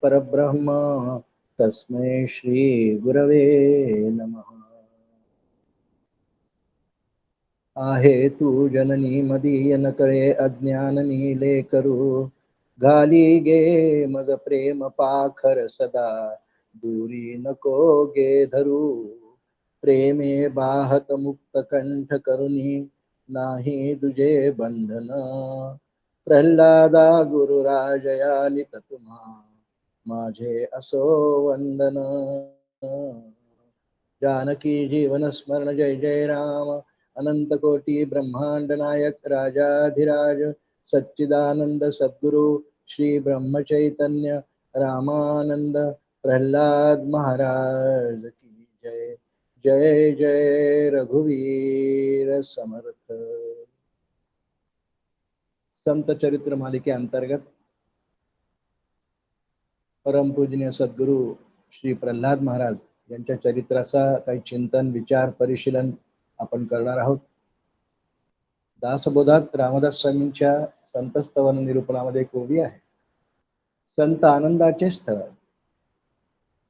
परब्रह्म तस्मै श्री गुरवे नमः। आहे तू जननी मदीय न कळे अज्ञान नीले करू, घाली गे मज प्रेम पाखर सदा, दूरी नको गे धरू, प्रेमे बाहत मुक्त कंठ करुणी, नाही तुझे बंधन, प्रल्हादा गुरुराजया लित तुम्हा, माझे असो वंदन। जानकी जीवन स्मरण जय जय राम, अनंत कोटि ब्रह्मांड नायक राजाधिराज, सच्चिदानंद सद्गुरु श्री ब्रह्म चैतन्य रामानंद प्रल्हाद महाराज की जय। जय जय रघुवीर समर्थ। संत चरित्र मालिके अंतर्गत परमपूजनीय सद्गुरु श्री प्रल्हाद महाराज यांच्या चरित्राचा काही चिंतन विचार परिशीलन आपण करणार आहोत। दासबोधात रामदास स्वामींच्या संतस्तवन निरूपणामध्ये एक ओवी आहे, संत आनंदाचे स्थळ,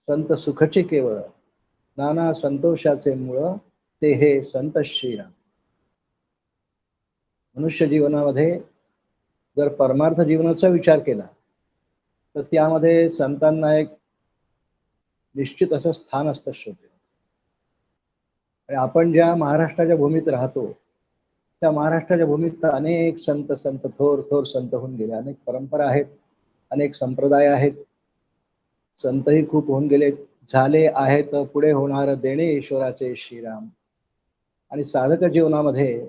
संत सुखचे केवळ, नाना संतोषाचे मूळ, ते हे संत श्रीराम। मनुष्य जीवनामध्ये जर परमार्थ जीवनाचा विचार केला तर त्यामध्ये संतांना एक निश्चित असं स्थान असतं श्रोते। आणि आपण ज्या महाराष्ट्राच्या भूमीत राहतो त्या महाराष्ट्राच्या भूमीत अनेक संत थोर थोर संत होऊन गेले, अनेक परंपरा आहेत, अनेक संप्रदाय आहेत, संतही खूप होऊन गेले, झाले आहेत पुढे होणार देणे ईश्वराचे श्रीराम। आणि साधक जीवनामध्ये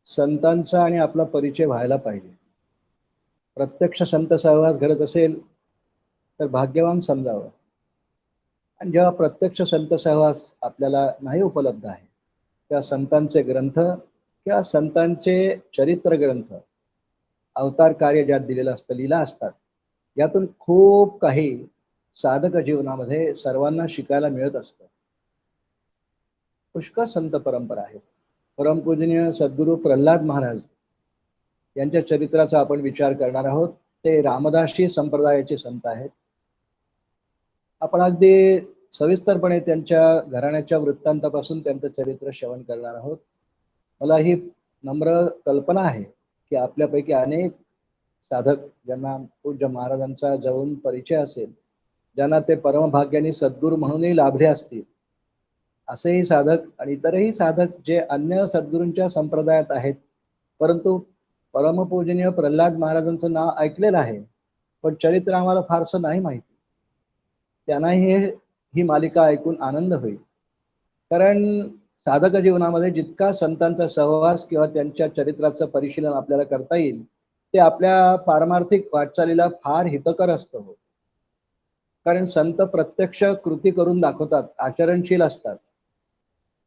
संतांचा आणि आपला परिचय व्हायला पाहिजे। प्रत्यक्ष संत सहवास घडत असेल तर भाग्यवान समजावं, आणि जेव्हा प्रत्यक्ष संत सहवास आपल्याला नाही उपलब्ध आहे त्या संतांचे ग्रंथ किंवा संतांचे चरित्र ग्रंथ, अवतार कार्य ज्यात दिलेलं असतं, लीला असतात, यातून खूप काही साधक जीवनामध्ये सर्वांना शिकायला मिळत असतं। पुष्कळ संत परंपरा आहे। परमपूजनीय सद्गुरु प्रल्हाद महाराज यांच्या चरित्राचा आपण विचार करणार आहोत। ते रामदासी संप्रदायाचे संत आहेत। आपण अगदी सविस्तरपणे त्यांच्या घराण्याच्या वृत्तांतापासून त्यांचं चरित्र श्रवण करणार आहोत। मला ही नम्र कल्पना आहे की आपल्यापैकी अनेक साधक ज्यांना पूज्य महाराजांचा जवळून परिचय असेल, ज्यांना ते परमभाग्याने सद्गुरू म्हणूनही लाभले असतील, असेही साधक आणि इतरही साधक जे अन्य सद्गुरूंच्या संप्रदायात आहेत, परंतु परमपूजनीय प्रल्हाद महाराजांचं नाव ऐकलेलं आहे पण चरित्र आम्हाला फारसं नाही माहिती, त्यांनाही ही मालिका ऐकून आनंद होईल। कारण साधक जीवनामध्ये जितका संतांचा सहवास किंवा त्यांच्या चरित्राचं परिशीलन आपल्याला करता येईल ते आपल्या पारमार्थिक वाटचालीला फार हितकर असतं। कारण संत प्रत्यक्ष कृती करून दाखवतात, आचरणशील असतात,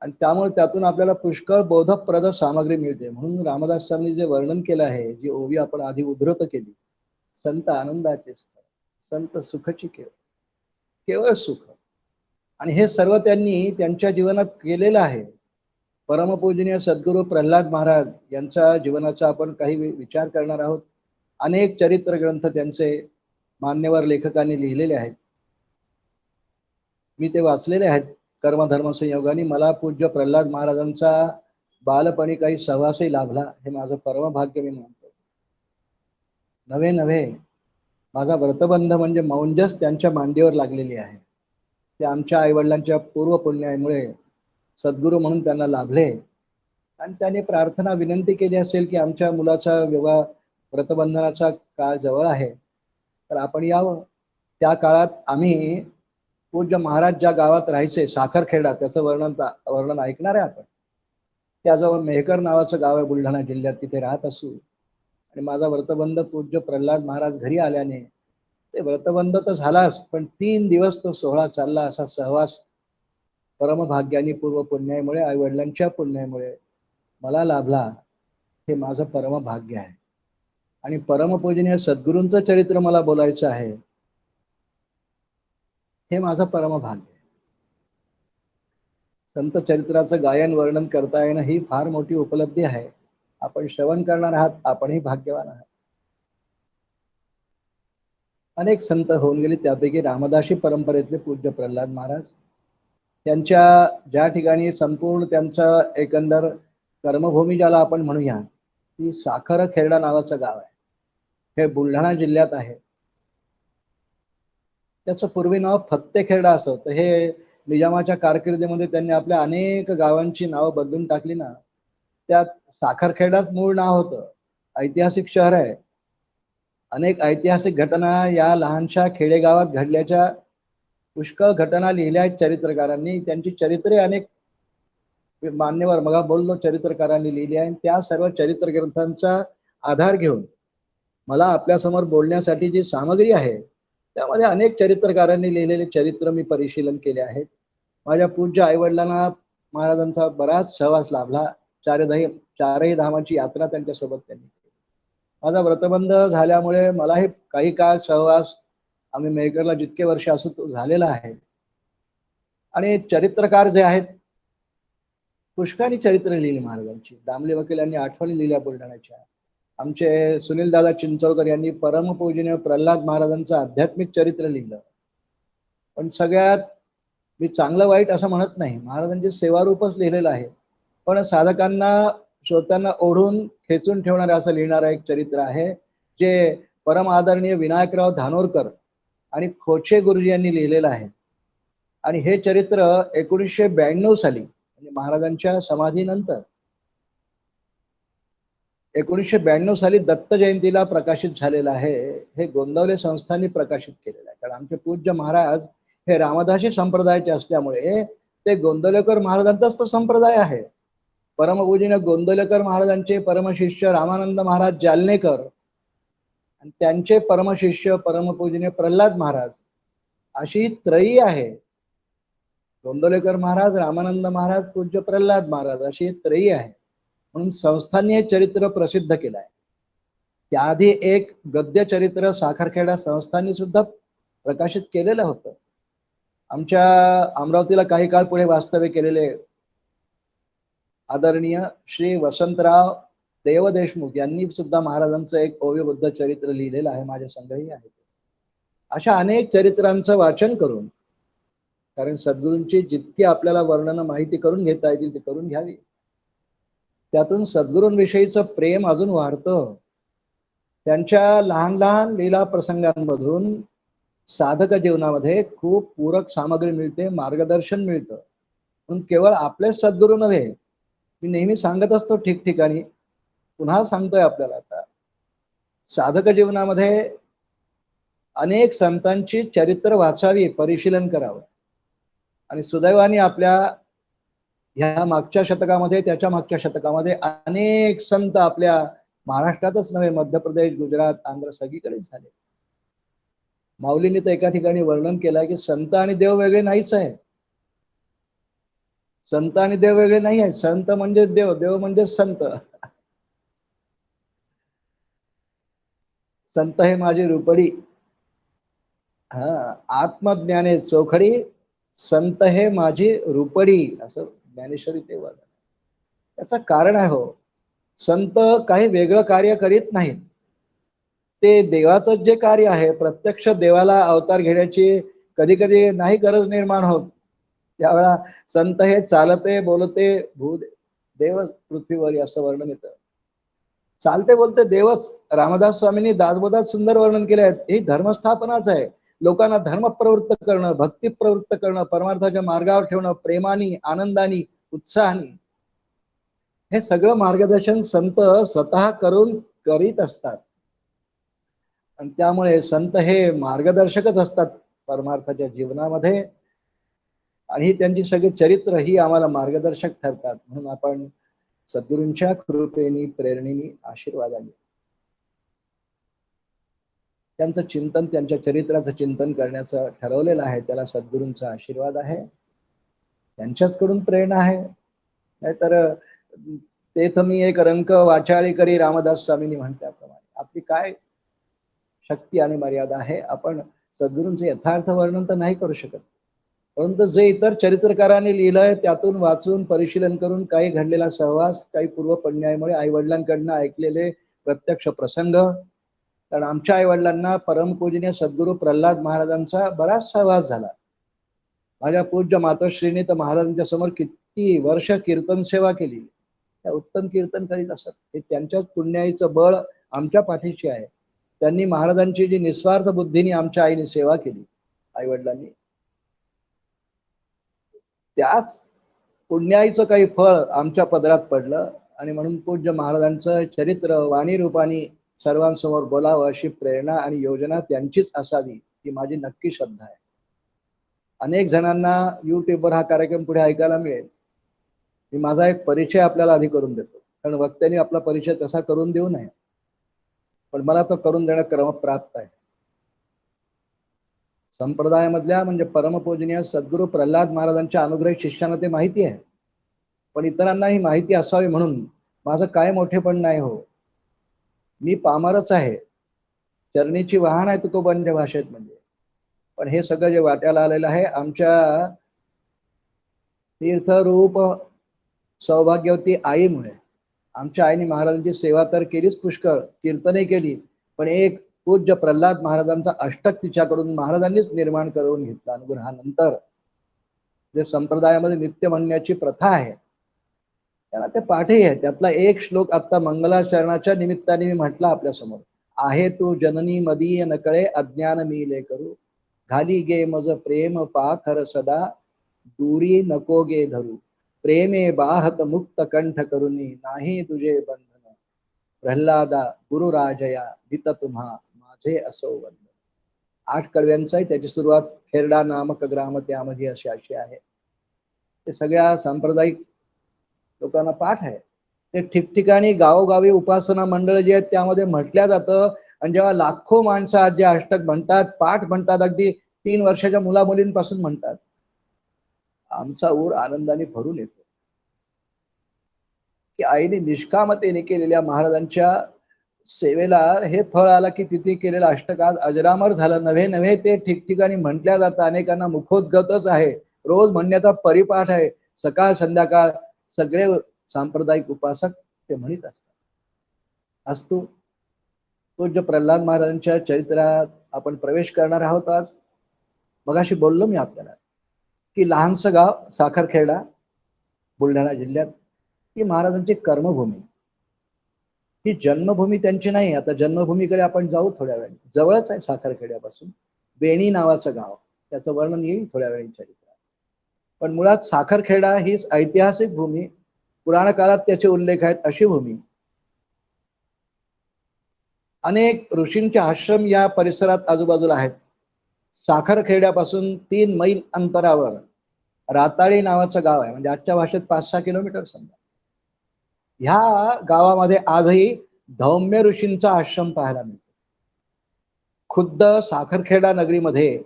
आणि त्यामुळे त्यातून आपल्याला पुष्कळ बोधप्रद सामग्री मिळते। म्हणून रामदास स्वामींनी जे वर्णन केलं आहे, जी ओवी आपण आधी उद्धृत केली, संत आनंदाचे स्थळ, संत सुखची केवळ, केवळ सुख, आणि हे सर्व त्यांनी त्यांच्या जीवनात केलेलं आहे। परमपूजनीय सद्गुरू प्रल्हाद महाराज यांच्या जीवनाचा आपण काही विचार करणार आहोत। अनेक चरित्र ग्रंथ त्यांचे मान्यवर लेखकांनी लिहिलेले आहेत, मी ते वाचलेले आहेत कर्मधर्म संयोगाने। मला पूज्य प्रल्हाद महाराजांचा बालपणी काही सहवासही लाभला, हे माझं परमभाग्य मी मानतो। नवे नवे माझा व्रतबंध म्हणजे मौंजस त्यांच्या मांडीवर लागलेली आहे। ते आमच्या आईवडिलांच्या पूर्व पुण्यामुळे सद्गुरू म्हणून त्यांना लाभले, आणि त्याने प्रार्थना विनंती केली असेल की आमच्या मुलाचा विवाह, व्रतबंधनाचा काळ जवळ आहे तर आपण यावं। त्या काळात आम्ही पूज्य महाराज ज्या गावात राहायचे, साखरखेडा, त्याचं वर्णन ऐकणार आहे आपण। त्याजवळ मेहकर नावाचं गाव आहे बुलढाणा जिल्ह्यात, तिथे राहत असू, आणि माझा व्रतबंध पूज्य प्रल्हाद महाराज घरी आल्याने ते व्रतबंध तर झालाच, पण 3 दिवस तो सोहळा चालला। असा सहवास परमभाग्यानी पूर्व पुण्यामुळे, आई वडिलांच्या पुण्यामुळे मला लाभला, हे माझं परमभाग्य आहे। आणि परमपूजनीय सद्गुरूंचं चरित्र मला बोलायचं आहे, हे माझं परमभाग्य। संत चरित्राचं गायन वर्णन करता येणं ही फार मोठी उपलब्धी आहे। आपण श्रवण करणार आहात, आपणही भाग्यवान आहात। अनेक संत होऊन गेले, त्यापैकी रामदासी परंपरेतले पूज्य प्रल्हाद महाराज, त्यांच्या ज्या ठिकाणी संपूर्ण त्यांचं एकंदर कर्मभूमी ज्याला आपण म्हणूया, ती साखरखेर्डा नावाचं गाव आहे. हे बुलढाणा जिल्ह्यात आहे. त्याचं पूर्वी नाव फत्तेखेर्डा असं होतं. हे निजामाच्या कारकिर्दीमध्ये त्यांनी आपल्या अनेक गावांची नावं बदलून टाकली ना, त्यात साखरखेडाच मूळ नाव होतं. ऐतिहासिक शहर आहे. अनेक ऐतिहासिक घटना या लहानशा खेडेगावात घडल्याच्या पुष्कळ घटना लिहिल्या आहेत चरित्रकारांनी. त्यांची चरित्रे अनेक मान्यवर मग बोललो चरित्रकारांनी लिहिली आहे. त्या सर्व चरित्र ग्रंथांचा आधार घेऊन मला आपल्यासमोर बोलण्यासाठी जी सामग्री आहे त्यामध्ये अनेक चरित्रकारांनी लिहिलेले चरित्र मी परिशीलन केले आहेत. माझ्या पूज्य आईवडिलांना महाराजांचा बराच सहवास लाभला. चारही धामाची यात्रा त्यांच्यासोबत त्यांनी केली. माझा व्रतबंध झाल्यामुळे मलाही काही काळ सहवास आम्ही मेहकरला जितके वर्ष असो तो झालेला आहे. आणि चरित्रकार जे आहेत पुष्कळी चरित्र लिहिली महाराजांची. दामले वकील यांनी आठवणी लिहिल्या बुलढाण्याच्या. आमचे सुनील दादा चिंचोळकर यांनी परमपूजनीय प्रल्हाद महाराजांचं आध्यात्मिक चरित्र लिहिलं. पण सगळ्यात मी चांगलं वाईट असं म्हणत नाही, महाराजांचे सेवारूपच लिहिलेलं आहे. पण साधकांना श्रोत्यांना ओढून खेचून ठेवणारे असं लिहिणारं एक चरित्र आहे, जे परम आदरणीय विनायकराव धानोरकर आणि खोचे गुरुजी यांनी लिहिलेलं आहे. आणि हे चरित्र 1992 साली म्हणजे महाराजांच्या समाधीनंतर 1992 साली दत्त जयंतीला प्रकाशित झालेलं आहे. हे गोंदवले संस्थांनी प्रकाशित केलेलं आहे. कारण आमचे पूज्य महाराज हे रामदासी संप्रदायाचे असल्यामुळे ते गोंदवलेकर महाराजांचाच तो संप्रदाय आहे. परमपूजनीय गोंदवलेकर महाराजांचे परमशिष्य रामानंद महाराज जालनेकर आणि त्यांचे परमशिष्य परमपूजनीय प्रल्हाद महाराज अशी त्रयी आहे. गोंदवलेकर महाराज, रामानंद महाराज, पूज्य प्रल्हाद महाराज अशी त्रयी आहे. म्हणून संस्थांनी हे चरित्र प्रसिद्ध केलं आहे. त्याआधी एक गद्य चरित्र साखरखेडा संस्थांनी सुद्धा प्रकाशित केलेलं होतं. आमच्या अमरावतीला काही काळ पुढे वास्तव्य केलेले आदरणीय श्री वसंतराव देव देशमुख यांनी सुद्धा महाराजांचं एक ओव्यबद्ध चरित्र लिहिलेलं आहे. माझ्या संग्रही आहे. अशा अनेक चरित्रांचं वाचन करून, कारण सद्गुरूंची जितकी आपल्याला वर्णन माहिती करून घेता येतील ती करून घ्यावी. त्यातून सद्गुरूंविषयीचं प्रेम अजून वाढतं. त्यांच्या लहान लहान लीला प्रसंगांमधून साधक जीवनामध्ये खूप पूरक सामग्री मिळते, मार्गदर्शन मिळतं. म्हणून केवळ आपलेच सद्गुरू नव्हे, मी नेहमी सांगत असतो ठिकठिकाणी, पुन्हा सांगतोय आपल्याला आता, साधक जीवनामध्ये अनेक संतांची चरित्र वाचावी, परिशीलन करावं. आणि सुदैवाने आपल्या ह्या मागच्या शतकामध्ये, त्याच्या मागच्या शतकामध्ये अनेक संत आपल्या महाराष्ट्रातच नव्हे, मध्य प्रदेश, गुजरात, आंध्र सगळीकडे झाले. माऊलींनी तर एका ठिकाणी वर्णन केलं की संत आणि देव वेगळे नाहीच आहे. संत आणि देव वेगळे नाही आहे. संत म्हणजे देव, देव म्हणजे संत. संत हे माझी रुपडी, आत्मज्ञाने चोखडी, संत हे माझी रुपडी, असं ज्ञानेश्वरी ते वर्णन. त्याचं कारण आहे हो, संत काही वेगळं कार्य करीत नाहीत. ते देवाचं जे कार्य आहे, प्रत्यक्ष देवाला अवतार घेण्याची कधी कधी नाही गरज निर्माण होत, त्यावेळा संत हे चालते बोलते देव पृथ्वीवर असं वर्णन येतं. चालते बोलते देवच. रामदास स्वामींनी दासबोधात सुंदर वर्णन केले आहेत. ही धर्मस्थापनाच आहे. लोकांना धर्म प्रवृत्त करणं, भक्ती प्रवृत्त करणं, परमार्थाच्या मार्गावर ठेवणं, प्रेमानी, आनंदानी, उत्साहानी, हे सगळं मार्गदर्शन संत स्वतः करून करीत असतात. आणि त्यामुळे संत हे मार्गदर्शकच असतात परमार्थाच्या जीवनामध्ये. आणि त्यांची सगळी चरित्र ही आम्हाला मार्गदर्शक ठरतात. म्हणून आपण सद्गुरूंच्या कृपेने, प्रेरणेने, आशीर्वादाने त्यांचं चिंतन, त्यांच्या चरित्राचं चिंतन करण्याचं ठरवलेलं आहे. त्याला सद्गुरूंचा आशीर्वाद आहे, त्यांच्याचकडून प्रेरणा आहे. नाहीतर तेथ मी एक रंक वाचाळी करी, रामदास स्वामींनी म्हटल्याप्रमाणे आपली काय शक्ती आणि मर्यादा आहे. आपण सद्गुरूंचे यथार्थ वर्णन तर नाही करू शकत, परंतु जे इतर चरित्रकारांनी लिहिलंय त्यातून वाचून परिशीलन करून काही घडलेला सहवास, काही पूर्व पुण्यामुळे आई वडिलांकडनं ऐकलेले प्रत्यक्ष प्रसंग, कारण आमच्या आईवडिलांना परमपूजनीय सद्गुरू प्रल्हाद महाराजांचा बराच सहवास झाला. माझ्या पूज्य मातोश्रीने तर महाराजांच्या समोर किती वर्ष कीर्तन सेवा केली. त्या उत्तम कीर्तन करीत असत. हे त्यांच्याच पुण्याईचं बळ आमच्या पाठीशी आहे. त्यांनी महाराजांची जी निस्वार्थ बुद्धीने आमच्या आईने सेवा केली, आईवडिलांनी, त्याच पुण्याईचं काही फळ आमच्या पदरात पडलं. आणि म्हणून पूज्य महाराजांचं चरित्र वाणी रूपाने सर्वांसमोर बोलावं अशी प्रेरणा आणि योजना त्यांचीच असावी ही माझी नक्की श्रद्धा आहे. अनेक जणांना युट्यूबवर हा कार्यक्रम पुढे ऐकायला मिळेल. मी माझा एक परिचय आपल्याला आधी करून देतो, कारण वक्त्यांनी आपला परिचय तसा करून देऊ नये, पण मला तो करून देणं क्रमप्राप्त आहे. संप्रदायामधल्या म्हणजे परमपूजनीय सद्गुरू प्रल्हाद महाराजांच्या अनुग्रहित शिष्यांना ते माहिती आहे, पण इतरांना ही माहिती असावी म्हणून माझं काय मोठेपण नाही हो. मी पामरच आहे, चरणीची वाहन आहे तो बंज भाषेत म्हणजे. पण हे सगळं जे वाट्याला आलेलं आहे आमच्या तीर्थरूप सौभाग्यवती आईमुळे. आमच्या आईने महाराजांची सेवा तर केलीच, पुष्कळ कीर्तने केली, पण एक पूज्य प्रल्हाद महाराजांचा अष्टक तिच्याकडून महाराजांनीच निर्माण करून घेतला अनुग्रहानंतर. जे संप्रदायामध्ये नित्य म्हणण्याची प्रथा आहे त्याला ते पाठही आहे. त्यातला एक श्लोक आता मंगलाचरणाच्या निमित्ताने मी म्हटला आपल्या समोर. आहे तू जननी मदीय नकळे अज्ञान मीले करू, घाली गे मज प्रेम पाखर सदा, दूरी नको गे धरू, प्रेमे बाहत मुक्त कंठ करुनी, नाही तुझे बंधन, प्रल्हादा गुरुराजया दित तुम्हा माझे असो वंदन. 8 कडव्यांचा आहे. त्याची सुरुवात खेरडा नामक ग्राम त्यामध्ये अशी आहे. ते सगळ्या सांप्रदायिक लोकांना पाठ आहे. ते ठिकठिकाणी गावोगावी उपासना मंडळ जे आहेत त्यामध्ये म्हटल्या जातं. आणि जेव्हा लाखो माणसं आज जे अष्टक म्हणतात, पाठ म्हणतात, अगदी 3 वर्षाच्या मुलामुलींपासून म्हणतात, आमचा ऊर आनंदाने भरून येतो की आईने निष्कामतेने केलेल्या महाराजांच्या सेवेला हे फळ आला की तिथे केलेलं अष्टक आज अजरामर झालं. नव्हे ते ठिकठिकाणी म्हटल्या जातं. अनेकांना मुखोद्गतच आहे. रोज म्हणण्याचा परिपाठ आहे. सकाळ संध्याकाळ सगळे सांप्रदायिक उपासक ते म्हणत असतात. असतो पूज्य प्रल्हाद महाराजांच्या चरित्रात आपण प्रवेश करणार आहोत आज. मगाशी बोललो मी आपल्याला की लहानसं गाव साखरखेडा बुलढाणा जिल्ह्यात ही महाराजांची कर्मभूमी. ही जन्मभूमी त्यांची नाही. आता जन्मभूमीकडे आपण जाऊ थोड्या वेळाने. जवळच आहे साखरखेड्यापासून बेणी नावाचं गाव, त्याचं वर्णन येईल थोड्या वेळी चरित्रात. पण मुळात साखरखेडा हीच ऐतिहासिक भूमी, पुराण काळात त्याचे उल्लेख आहेत अशी भूमी. अनेक ऋषींचे आश्रम या परिसरात आजूबाजूला आहेत. साखरखेड्यापासून 3 मैल अंतरावर राताळी नावाचं गाव आहे, म्हणजे आजच्या भाषेत 5-6 किलोमीटर समजा. ह्या गावामध्ये आजही धौम्य ऋषींचा आश्रम पाहायला मिळतो. खुद्द साखरखेडा नगरीमध्ये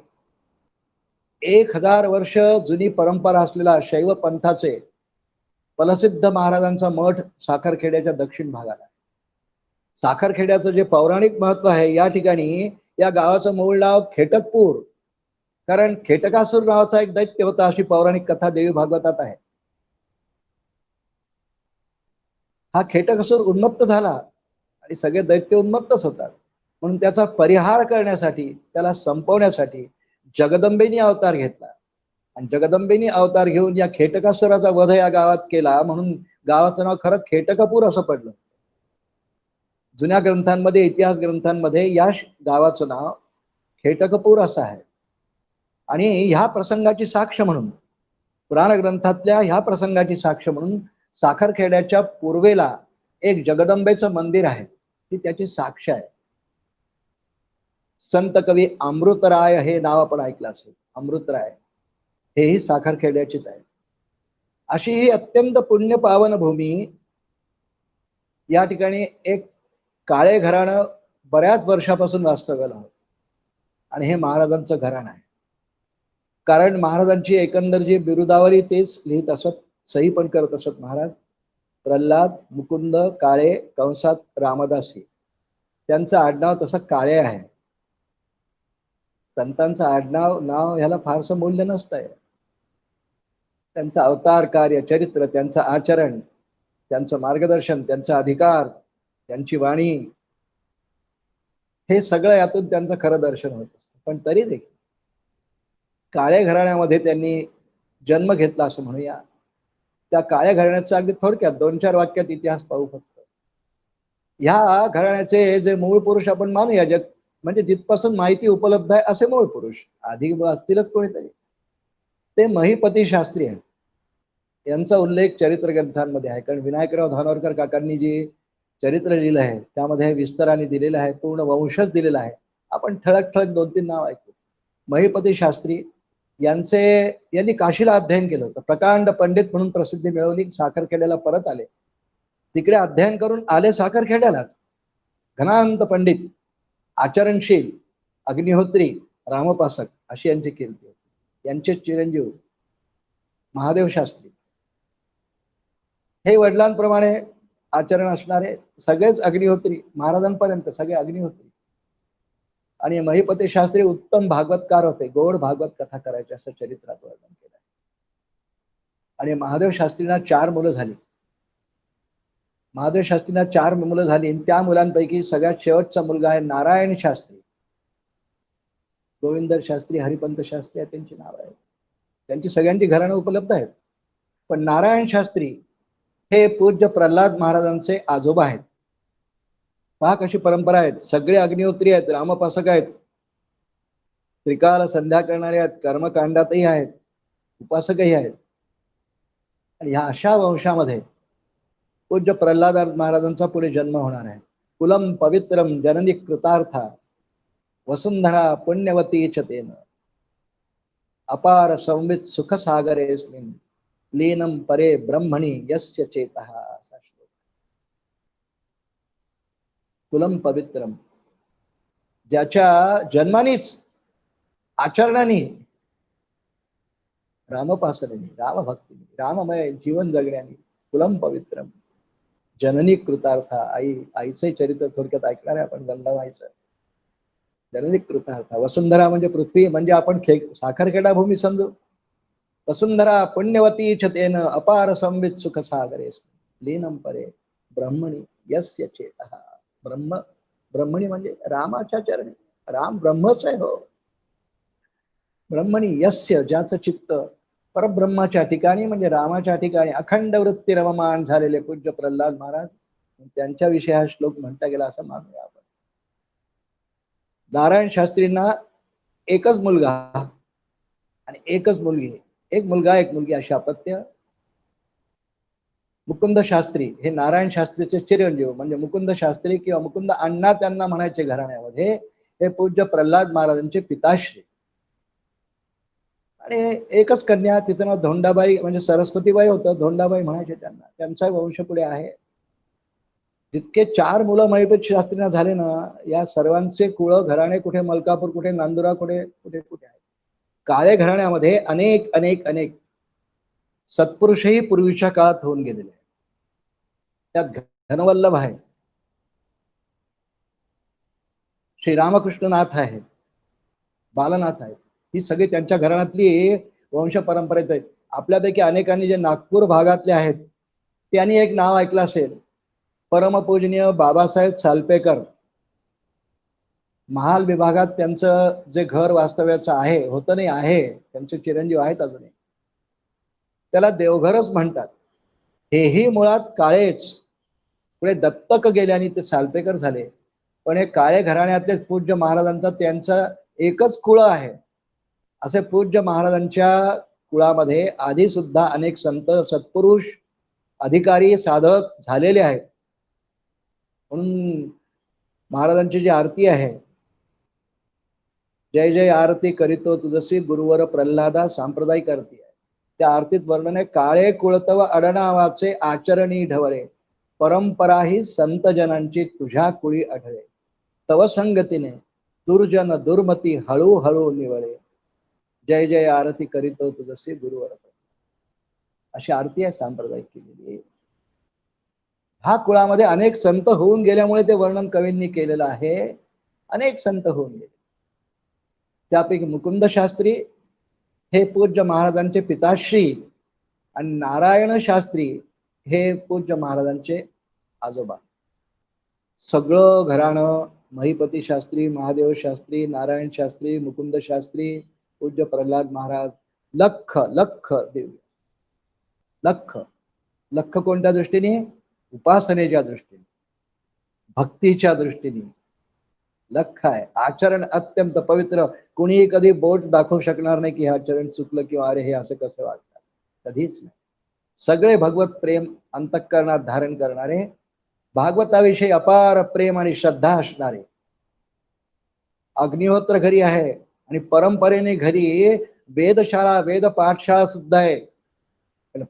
1000 वर्ष जुनी परंपरा असलेला शैव पंथाचे प्रसिद्ध महाराजांचा मठ साखरखेड्याच्या दक्षिण भागाला. साखरखेड्याचं जे पौराणिक महत्व आहे, या ठिकाणी या गावाचं मूळ नाव खेटकपूर, कारण खेटकासूर नावाचा एक दैत्य होता अशी पौराणिक कथा देवी भागवतात आहे. हा खेटकासूर उन्मत्त झाला आणि सगळे दैत्य उन्मत्तच होतात. म्हणून त्याचा परिहार करण्यासाठी, त्याला संपवण्यासाठी जगदंबेनी अवतार घेतला. आणि जगदंबेनी अवतार घेऊन या खेटकासुराचा वध या गावात केला, म्हणून गावाचं नाव खरं खेटकपूर असं पडलं. जुन्या ग्रंथांमध्ये, इतिहास ग्रंथांमध्ये या गावाचं नाव खेटकपूर असं आहे. आणि ह्या प्रसंगाची साक्ष म्हणून, पुराण ग्रंथातल्या ह्या प्रसंगाची साक्ष म्हणून साखरखेड्याच्या पूर्वेला एक जगदंबेचं मंदिर आहे, ही त्याची साक्ष आहे. संत कवी अमृतराय हे नाव आपण ऐकलं असेल. अमृतराय हेही साखरखेड्याचीच आहे. अशी ही अत्यंत पुण्य पावन भूमी. या ठिकाणी एक काळे घराणं बऱ्याच वर्षापासून वास्तव्याला होतं आणि हे महाराजांचं घराणं आहे. कारण महाराजांची एकंदर जी बिरुदावरी तेच लिहित असत, सही पण करत असत महाराज. प्रल्हाद मुकुंद काळे कंसात रामदासी, त्यांचं आडनाव तसं काळे आहे. संतांचं आडनाव नाव ह्याला फारसं मूल्य नसतंय. त्यांचं अवतार कार्य, चरित्र, त्यांचं आचरण, त्यांचं मार्गदर्शन, त्यांचा अधिकार, त्यांची वाणी हे सगळं यातून त्यांचं खरं दर्शन होत असतं. पण तरी देखील काळ्या घराण्यामध्ये त्यांनी जन्म घेतला असं म्हणूया. त्या काळ्या घराण्याचा अगदी थोडक्यात 2-4 वाक्यात इतिहास पाहू फक्त. ह्या घराण्याचे जे मूळ पुरुष आपण मानूया, जग म्हणजे जिथपासून माहिती उपलब्ध आहे असे मूळ पुरुष, आधी असतीलच कोणीतरी, ते महिपती शास्त्री आहेत. यांचा उल्लेख चरित्र ग्रंथांमध्ये आहे. कारण विनायकराव धानोरकर काकांनी जी चरित्र लिहिलं आहे त्यामध्ये विस्ताराने दिलेलं आहे, पूर्ण वंशच दिलेला आहे. आपण ठळक ठळक 2-3 नाव ऐकू. महिपती शास्त्री यांनी काशीला अध्ययन केलं होतं. प्रकांड पंडित म्हणून प्रसिद्धी मिळवली. साखरखेड्याला परत आले. तिकडे अध्ययन करून आले साखरखेड्यालाच. घनांत पंडित, आचरणशील, अग्निहोत्री, रामोपासक अशी यांची कीर्ती होती. यांचे चिरंजीव महादेव शास्त्री हे वडिलांप्रमाणे आचरण असणारे, सगळेच अग्निहोत्री, महाराजांपर्यंत सगळे अग्निहोत्री. आणि महिपती शास्त्री उत्तम भागवतकार होते. गोड भागवत कथा करायचे असं चरित्रात वर्णन केलं. आणि महादेव शास्त्रींना 4 मुलं झाली. महादेव शास्त्रींना 4 मुलं झाली. त्या मुलांपैकी सगळ्यात शेवटचा मुलगा आहे नारायण शास्त्री. गोविंदर शास्त्री, हरिपंत शास्त्री त्यांची नाव आहे. त्यांची सगळ्यांची घराणं उपलब्ध आहेत. पण नारायण शास्त्री हे पूज्य प्रल्हाद महाराजांचे आजोबा आहेत. पहा कशी परंपरा आहेत. सगळे अग्निहोत्री आहेत, रामोपासक आहेत, त्रिकाल संध्या करणारे आहेत, कर्मकांडातही आहेत, उपासकही आहेत. आणि ह्या अशा वंशामध्ये पूज्य प्रल्हाद महाराजांचा पुढे जन्म होणार आहे. कुलम पवित्रम जननी कृतार्था वसुंधरा पुण्यवती चतेन अपार संवित सुख सागरेस्मिन् लीनम परे ब्रह्मणी यस्य चेतः. असा श्लोक. कुलम पवित्रम, ज्याच्या जन्मानीच आचरणाने, रामोपासनेने, रामभक्तीने, राममय जीवन जगण्याने कुलम पवित्रम, जननी कृतार्था, आईचे चरित्र थोडक्यात ऐकणार आहे आपण. गंगाबाईचं जननी कृतार्था. वसुंधरा म्हणजे पृथ्वी, म्हणजे आपण साखरखेडा भूमी समजू. वसुंधरा पुण्यवती चतेन अपार संवित सुख सागरे लीनम परे ब्रह्मणी यस्य चेतः. ब्रह्मणी म्हणजे रामाच्या चरणी. राम ब्रह्मच आहे हो. ब्रह्मणी यस्य, ज्याचं चित्त परब्रह्माच्या ठिकाणी म्हणजे रामाच्या ठिकाणी अखंड वृत्ती रममान झालेले पूज्य प्रल्हाद महाराज, त्यांच्याविषयी हा श्लोक म्हणता गेला असं मानूया आपण. नारायण शास्त्रींना एकच मुलगा आणि एकच मुलगी, एक मुलगा एक मुलगी अशी अपत्य. मुकुंद शास्त्री हे नारायण शास्त्रीचे चिरंजीव, म्हणजे मुकुंद शास्त्री किंवा मुकुंद अण्णा त्यांना म्हणायचे घराण्यामध्ये, हे पूज्य प्रल्हाद महाराजांचे पिताश्री. आणि एकच कन्या, तिचं नाव धोंडाबाई म्हणजे सरस्वतीबाई होतं, धोंडाबाई म्हणायचे त्यांना. त्यांचा वंश पुढे आहे. जितके 4 मुलं महिपती शास्त्रींना झाले ना, या सर्वांचे कुळ घराणे कुठे मलकापूर, कुठे नांदुरा, कुठे कुठे कुठे आहे. काळे घराण्यामध्ये अनेक अनेक अनेक सत्पुरुषही पूर्वीच्या काळात होऊन गेलेले. त्यात धनवल्लभ आहे, श्रीरामकृष्णनाथ आहे, बालनाथ आहे. ही सगळी त्यांच्या घराण्यातली वंश परंपरेत आहेत. आपल्यापैकी अनेकांनी जे नागपूर भागातले आहेत त्यांनी एक नाव ऐकलं असेल, परमपूजनीय बाबासाहेब सालपेकर. महाल विभागात त्यांचं जे घर वास्तव्याचं आहे, होतं नाही आहे, त्यांचे चिरंजीव आहेत अजूनही. त्याला देवघरच म्हणतात. हेही मुळात काळेच, पुढे दत्तक गेल्याने ते सालपेकर झाले. पण हे काळे घराण्यातले पूज्य महाराजांचा त्यांचा एकच कुळ आहे. असे पूज्य महाराजांच्या कुळामध्ये आधी सुद्धा अनेक संत, सत्पुरुष, अधिकारी, साधक झालेले आहेत. म्हणून महाराजांची जी आरती आहे, जय जय आरती करीतो तुझसी गुरुवर प्रल्हादा सांप्रदायिक आरती आहे. त्या आरतीत वर्णन आहे, काळे कुळतव अडनावाचे आचरणी ढवळे, परंपरा ही संत जनांची तुझ्या कुळी आढळे, तव संगतीने दुर्जन दुर्मती हळूहळू निवळे, जय जय आरती करीतो तुझसी गुरुवर. अशी आरती आहे सांप्रदायिक केलेली. हा कुळामध्ये अनेक संत होऊन गेल्यामुळे ते वर्णन कवींनी केलेलं आहे. अनेक संत होऊन गेले. त्यापैकी मुकुंद शास्त्री हे पूज्य महाराजांचे पिताश्री आणि नारायण शास्त्री हे पूज्य महाराजांचे आजोबा. सगळं घराणं महिपती शास्त्री, महादेव शास्त्री, नारायण शास्त्री, मुकुंद शास्त्री, पूज्य प्रल्हाद महाराज, लख लख देव, लख लख कोणत्या दृष्टीने? उपासनेच्या दृष्टीने, भक्तीच्या दृष्टीने लख आहे. आचरण अत्यंत पवित्र. कुणीही कधी बोट दाखवू शकणार नाही की हे आचरण चुकलं किंवा अरे हे असं कसं वागतात, कधीच नाही. सगळे भगवत प्रेम अंतःकरणात धारण करणारे, भागवताविषयी अपार प्रेम आणि श्रद्धा असणारे. अग्निहोत्र घरी आहे आणि परंपरेने घरी वेदशाळा, वेद पाठशाळा सुद्धा आहे.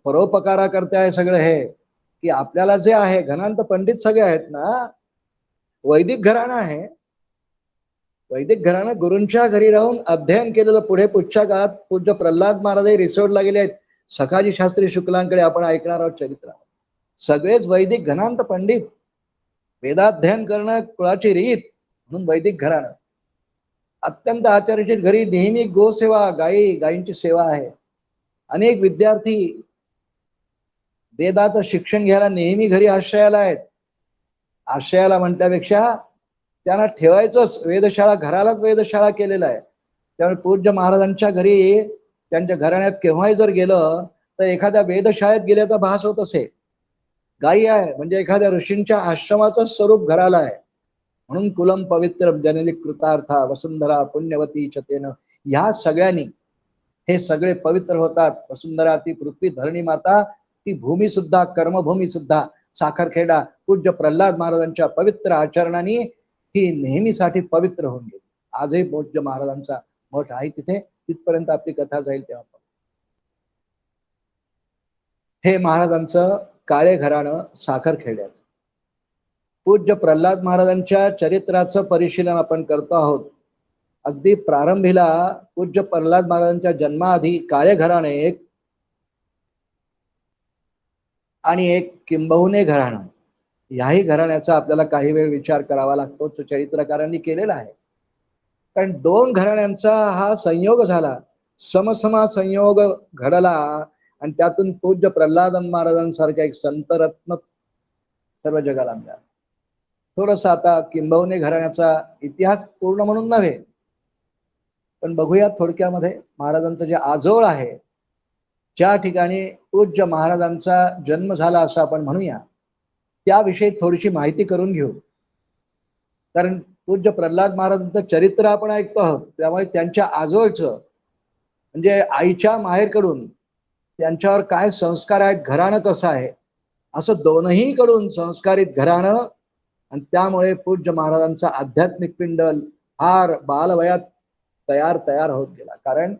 परोपकारा करते आहे सगळं हे, की आपल्याला जे आहे, घनांत पंडित सगळे आहेत ना, वैदिक घराणं आहे. वैदिक घराणं गुरूंच्या घरी राहून अध्ययन केलेलं. पुढे पुढच्या काळात पूज्य प्रल्हाद महाराज रिसोर्टला गेले आहेत. सखाजी शास्त्री शुक्लांकडे आपण ऐकणार आहोत चरित्र. सगळेच वैदिक घनांत पंडित, वेदाध्ययन करणं कुळाची रीत म्हणून वैदिक घराणं. अत्यंत आचार्याची घरी नेहमी गोसेवा, गायींची सेवा आहे. अनेक विद्यार्थी वेदाचं शिक्षण घ्यायला नेहमी घरी आश्रयाला आहेत. आश्रयाला म्हटल्यापेक्षा त्यांना ठेवायचंच वेधशाळा, घरालाच वेधशाळा केलेला आहे. त्यामुळे पूज्य महाराजांच्या घरी, त्यांच्या घराण्यात केव्हाही जर गेलं तर एखाद्या वेधशाळेत गेल्याचा भास होत असे. गायी आहे म्हणजे एखाद्या ऋषींच्या आश्रमाचं स्वरूप घराला आहे. म्हणून कुलम पवित्र जननी कृतार्था वसुंधरा पुण्यवती चतेन, ह्या सगळ्यांनी हे सगळे पवित्र होतात. वसुंधरा ती पृथ्वी धरणी माता, ती भूमी सुद्धा, कर्मभूमी सुद्धा साखरखेडा पूज्य प्रल्हाद महाराजांच्या पवित्र आचरणाने ही नेहमीसाठी पवित्र होऊन गेली. आजही पूज्य महाराजांचा मठ आहे तिथे. तिथपर्यंत आपली कथा जाईल तेव्हा. हे महाराजांचं काळे घराणं साखरखेड्याचं. पूज्य प्रल्हाद महाराजांच्या चरित्राचं परिशीलन आपण करतो आहोत. अगदी प्रारंभीला पूज्य प्रल्हाद महाराजांच्या जन्माआधी काळे घराणे एक आणि एक किंबहुने घराणं, याही घराण्याचा आपल्याला काही वेळ विचार करावा लागतो, तो चरित्रकारांनी केलेला आहे. कारण दोन घराण्यांचा हा संयोग झाला, समसमा संयोग घडला आणि त्यातून पूज्य प्रल्हाद महाराजांसारखा एक संतरत्न सर्व जगाला मिळाला. थोडस आता किंबहुने घराण्याचा इतिहास पूर्ण म्हणून नव्हे, पण बघूया थोडक्यामध्ये. महाराजांचं जे आजोळ आहे, ज्या ठिकाणी पूज्य महाराजांचा जन्म झाला असं आपण म्हणूया, त्याविषयी थोडीशी माहिती करून घेऊ. कारण पूज्य प्रल्हाद महाराजांचं चरित्र आपण ऐकतो आहोत, त्यामुळे त्यांच्या आजोळचं म्हणजे आईच्या माहेरकडून त्यांच्यावर काय संस्कार आहेत, घराणं कसं आहे, असं दोनही कडून संस्कारित घराणं. आणि त्यामुळे पूज्य महाराजांचा आध्यात्मिक पिंड फार बालवयात तयार होत गेला. कारण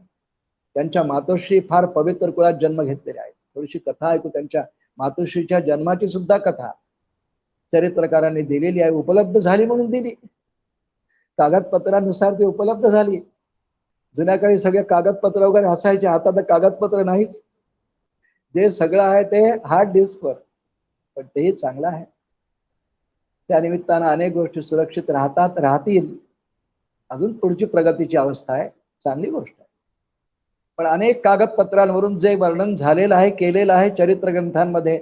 त्यांच्या मातोश्री फार पवित्र कुळात जन्म घेतलेले आहेत. थोडीशी कथा ऐकू. त्यांच्या मातोश्रीच्या जन्माची सुद्धा कथा चरित्रकारांनी दिलेली आहे. उपलब्ध झाली म्हणून दिली, कागदपत्रानुसार ती उपलब्ध झाली. जुन्या काळी सगळे कागदपत्र वगैरे असायचे, आता तर कागदपत्र नाहीच. जे सगळं आहे ते हार्ड डिस्कवर, पण तेही चांगलं आहे. त्या निमित्तानं अनेक गोष्टी सुरक्षित राहतील. अजून पुढची प्रगतीची अवस्था आहे, चांगली गोष्ट आहे. पण अनेक कागदपत्रांवरून जे वर्णन झालेलं आहे, केलेलं आहे, चरित्र ग्रंथांमध्ये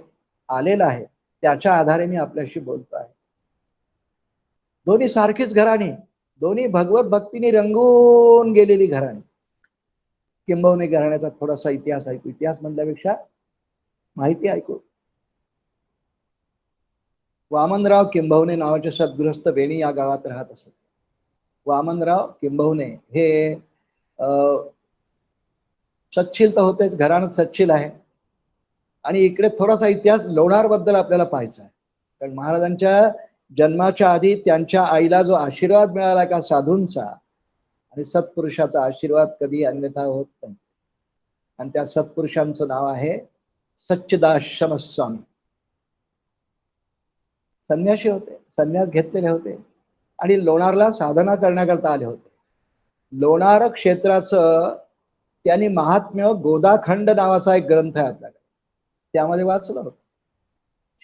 आलेलं आहे, त्याच्या आधारे मी आपल्याशी बोलतो आहे. दोन्ही सारखीच घराणी, दोन्ही भगवत भक्तीने रंगून गेलेली घराणी. किंबहुने घराण्याचा थोडासा इतिहास ऐकू. इतिहास म्हणल्यापेक्षा माहिती ऐकू. वामनराव किंबहुने नावाचे सद्गृहस्थ वेणी या गावात राहत असत. वामनराव किंबहुने हे सच्छील तर होतेच, घराणं सच्छील आहे. आणि इकडे थोडासा इतिहास लोणार बद्दल आपल्याला पाहायचा आहे. कारण महाराजांच्या जन्माच्या आधी त्यांच्या आईला जो आशीर्वाद मिळाला का साधूंचा, आणि सत्पुरुषाचा आशीर्वाद कधी अन्यथा होत नाही. आणि त्या सत्पुरुषांचं नाव आहे सच्चिदाश्रम स्वामी. संन्यासी होते, संन्यास घेतलेले होते आणि लोणारला साधना करण्याकरता आले होते. लोणार क्षेत्राचं त्यांनी महात्म्य गोदाखंड नावाचा एक ग्रंथ आहे आपल्याकडे, त्यामध्ये वाचलं होतं.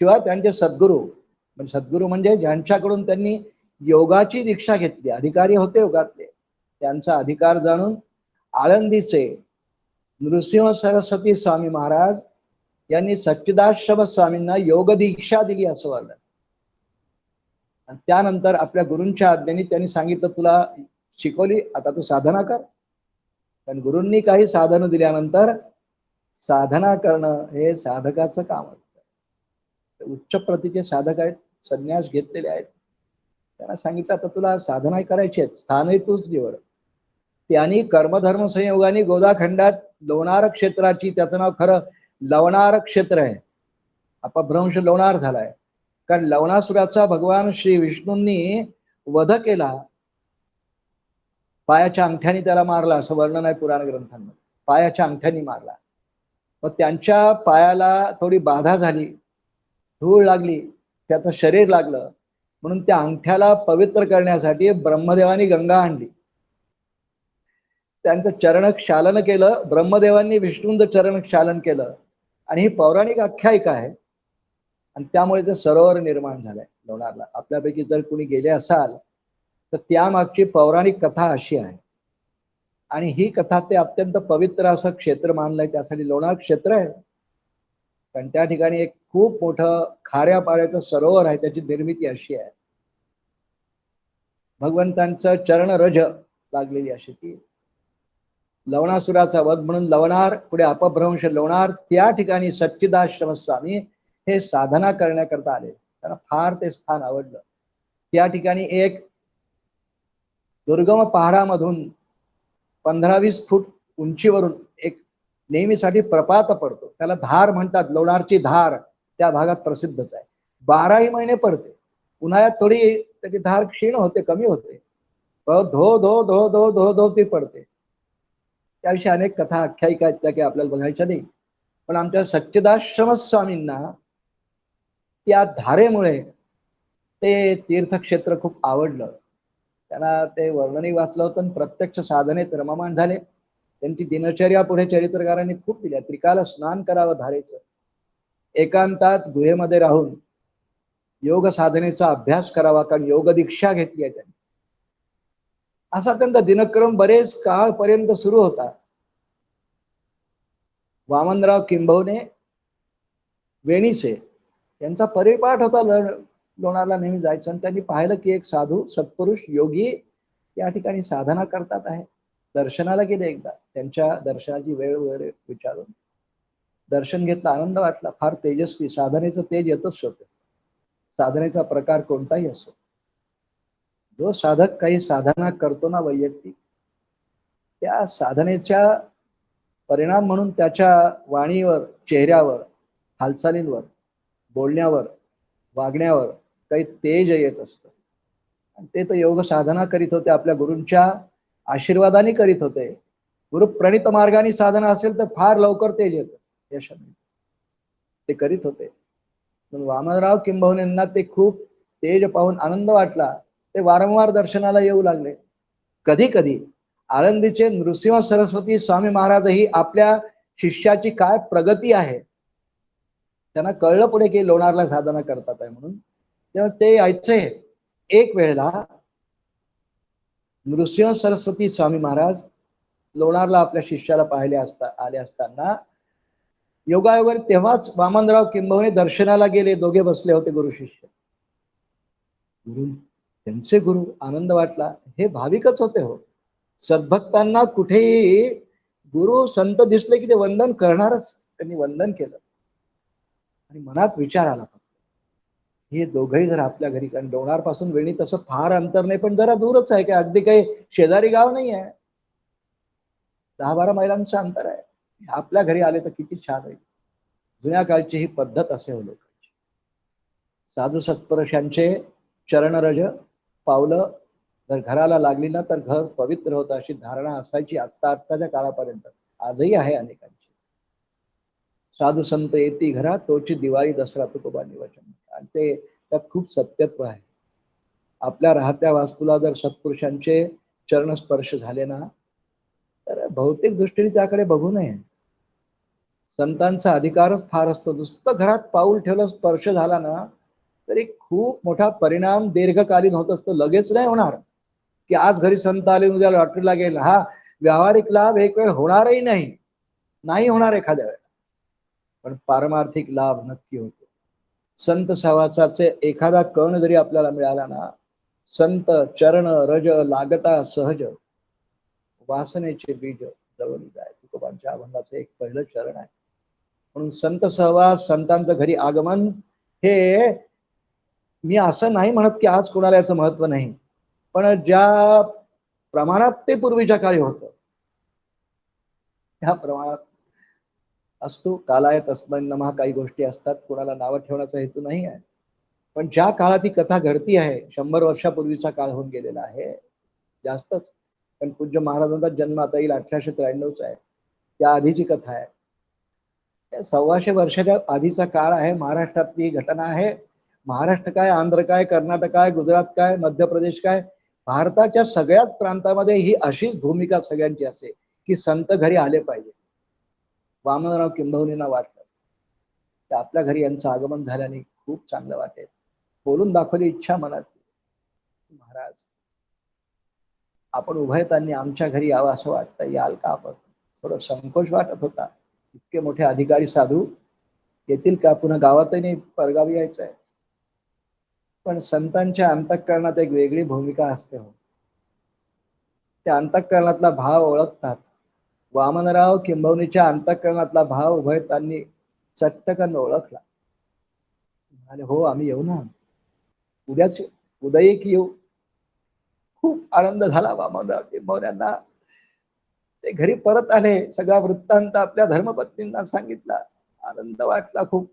शिवाय त्यांचे सद्गुरू म्हणजे ज्यांच्याकडून त्यांनी योगाची दीक्षा घेतली, अधिकारी होते योगातले, त्यांचा अधिकार जाणून आळंदीचे नृसिंह सरस्वती स्वामी महाराज यांनी सच्चिदाश्रम स्वामींना योग दीक्षा दिली असं वर्णन. आणि त्यानंतर आपल्या गुरूंच्या आज्ञेने त्यांनी सांगितलं तुला शिकवली, आता तू साधना कर. पण गुरूंनी काही साधनं दिल्यानंतर साधना करणं हे साधकाचं काम असतं. उच्च प्रतीचे साधक आहेत, संन्यास घेतलेले आहेत, त्यांना सांगितलं आता तुला साधना करायची आहे, स्थानही तूच निवड. त्यांनी कर्मधर्म संयोगाने गोदाखंडात लोणार क्षेत्राची, त्याचं नाव खरं लवणार क्षेत्र आहे, अपभ्रंश लोणार झालाय. कारण लवणासुराचा भगवान श्री विष्णूंनी वध केला, पायाच्या अंगठ्याने त्याला मारला, असं वर्णन आहे पुराण ग्रंथांमध्ये. पायाच्या अंगठ्याने मारला. मग त्यांच्या पायाला थोडी बाधा झाली, धूळ लागली, त्याचं शरीर लागलं, म्हणून त्या अंगठ्याला पवित्र करण्यासाठी ब्रह्मदेवानी गंगा आणली, त्यांचं चरणक्षालन केलं. ब्रह्मदेवांनी विष्णूंचं चरणक्षालन केलं आणि ही पौराणिक आख्यायिका आहे. आणि त्यामुळे ते सरोवर निर्माण झालंय लोणारला. आपल्यापैकी जर कुणी गेले असाल तर त्यामागची पौराणिक कथा अशी आहे. आणि ही कथा ते अत्यंत पवित्र असं क्षेत्र मानलंय, त्यासाठी लोणार क्षेत्र आहे. कारण त्या ठिकाणी एक खूप मोठं खाऱ्या पाण्याचं सरोवर आहे, त्याची निर्मिती अशी आहे. भगवंतांचं चरणरज लागलेली अशी ती. लवणासुराचा वध म्हणून लवणार, पुढे अपभ्रंश लोणार, त्या ठिकाणी सच्चिदाश्रम स्वामी हे साधना करण्याकरता आले. त्यांना फार ते स्थान आवडलं. त्या ठिकाणी एक दुर्गम पहाडामधून 15-20 फूट उंचीवरून एक नेहमीसाठी प्रपात पडतो, त्याला धार म्हणतात, लोणारची धार त्या भागात प्रसिद्धच आहे. 12ही महिने पडते. उन्हाळ्यात थोडी त्याची धार क्षीण होते, कमी होते, धो धो धो धो धो धो ती पडते. त्याविषयी अनेक कथा आख्यायिका आहेत, त्या काही आपल्याला बघायच्या नाही. पण आमच्या सच्चिदाश्रम स्वामींना त्या धारेमुळे ते तीर्थक्षेत्र खूप आवडलं. त्यांना ते वर्णनही वाचलं होतं, प्रत्यक्ष साधनेत रममाण झाले. त्यांची दिनचर्या पुढे चरित्रकारांनी खूप दिल्या. त्रिकाल स्नान करावं धारेचं, एकांतात गुहेमध्ये राहून योग साधनेचा अभ्यास करावा, कारण योग दीक्षा घेतली आहे त्यांनी. असा त्यांचा दिनक्रम बरेच काळपर्यंत सुरू होता. वामनराव किंभवणे वेणीसे यांचा परिपाठ होता, लोणारला नेहमी जायचं. आणि त्यांनी पाहिलं की एक साधू सत्पुरुष योगी या ठिकाणी साधना करतात आहे. दर्शनाला गेले एकदा, त्यांच्या दर्शनाची वेळ वगैरे विचारून दर्शन घेतलं, आनंद वाटला. फार तेजस्वी साधनेचं तेज येतच होतं. साधनेचा प्रकार कोणताही असो, जो साधक काही साधना करतो ना वैयक्तिक, त्या साधनेच्या परिणाम म्हणून त्याच्या वाणीवर, चेहऱ्यावर, हालचालींवर, बोलण्यावर, वागण्यावर काही तेज येत असतं. आणि ते तर योग साधना करीत होते, आपल्या गुरूंच्या आशीर्वादाने करीत होते. गुरु प्रणित मार्गाने साधना असेल तर फार लवकर तेज येतं, यशाने ते करीत होते. म्हणून वामनराव किंभवणेंना ते खूप तेज पाहून आनंद वाटला. ते वारंवार दर्शनाला येऊ लागले. कधी कधी आळंदीचे नृसिंह सरस्वती स्वामी महाराजही आपल्या शिष्याची काय प्रगती आहे त्यांना कळलं पुढे की लोणारला साधना करतात आहे म्हणून, तेव्हा ते यायचे. एक वेळेला नृसिंह सरस्वती स्वामी महाराज लोणारला आपल्या शिष्याला पाहिले आले असताना योगायोगाने तेव्हाच वामनराव किंभवणे दर्शनाला गेले. दोघे बसले होते गुरु शिष्य. गुरु त्यांचे गुरु, आनंद वाटला. हे भाविकच होते हो. सद्भक्तांना कुठेही गुरु संत दिसले की ते वंदन करणारच. त्यांनी वंदन केलं आणि मनात विचार आला, हे दोघंही जर आपल्या घरी, कारण लोणार पासून वेणी तसं फार अंतर नाही, पण जरा दूरच आहे, काय अगदी काही शेजारी गाव नाही आहे, 10-12 मैलांचं अंतर आहे. आपल्या घरी आले तर किती छान होईल. जुन्या काळची ही पद्धत असे हो लोकांची. साधू सत्पुरुषांचे चरणरज पावलं जर घराला लागली ना तर घर पवित्र होतं, अशी धारणा असायची आत्ताच्या काळापर्यंत. आजही आहे अनेकांची. साधू संत येती घरात, तोची दिवाळी दसरा तुकोबांनी वचन. आणि ते त्यात खूप सत्यत्व आहे. आपल्या राहत्या वास्तूला जर सत्पुरुषांचे चरण स्पर्श झाले ना तर भौतिक दृष्टीने त्याकडे बघू नये. संतांचा अधिकारच फार असतो. नुसतं घरात पाऊल ठेवलं, स्पर्श झाला ना तरी खूप मोठा परिणाम दीर्घकालीन होत असतो. लगेच नाही होणार की आज घरी संत आले उद्या लॉटरीला गेला. हा व्यावहारिक लाभ एक वेळ होणारही नाही होणार एखाद्या वेळेला, पण पारमार्थिक लाभ नक्की होतो. संत सहवासाचे एखादा कण जरी आपल्याला मिळाला ना, संत चरण रज लागता सहज, वासनेचे बीज जळून जाय. तुकोबांच्या अभंगाचं एक पहिलं चरण आहे. म्हणून संत सहवास, संतांचं घरी आगमन हे, मी असं नाही म्हणत की आज कोणाला याचं महत्व नाही, पण ज्या प्रमाणात ते पूर्वीच्या काळी होतं त्या प्रमाणात असतो. कालाय तस्मै नमः काही गोष्टी असतात, कोणाला नावं ठेवण्याचा हेतू नाही आहे, पण ज्या काळात ही कथा घडती आहे 100 वर्षापूर्वीचा काळ होऊन गेलेला आहे जास्तच. पण पूज्य महाराजांचा जन्म आता येईल 1893चा आहे, त्या आधीची कथा आहे. 125 वर्षाच्या आधीचा काळ आहे. महाराष्ट्रातली घटना आहे. महाराष्ट्र काय, आंध्र काय, कर्नाटक काय, गुजरात काय, मध्य प्रदेश काय, भारताच्या सगळ्याच प्रांतामध्ये ही अशीच भूमिका सगळ्यांची असे की संत घरी आले पाहिजे. वामनराव किंबहुनींना वाटलं तर आपल्या घरी यांचं आगमन झाल्याने खूप चांगलं वाटेल. बोलून दाखवली इच्छा मनात, महाराज आपण उभयतांनी आमच्या घरी यावं असं वाटतं, याल का आपण? थोडं संकोच वाटत होता. इतके मोठे अधिकारी साधू येतील का? पुन्हा गावातही नाही, परगावी यायचं आहे. पण संतांच्या अंतःकरणात एक वेगळी भूमिका असते हो. त्या अंतःकरणातला भाव ओळखतात. वामनराव किंबहुनीच्या अंतःकरणातला भाव उभयतांनी चटकन ओळखला. म्हणाले हो आम्ही येऊ ना, उद्याच उदयिक येऊ. खूप आनंद झाला वामनराव किंबहुन्यांना. ते घरी परत आले, सगळा वृत्तांत आपल्या धर्मपत्नींना सांगितला. आनंद वाटला खूप.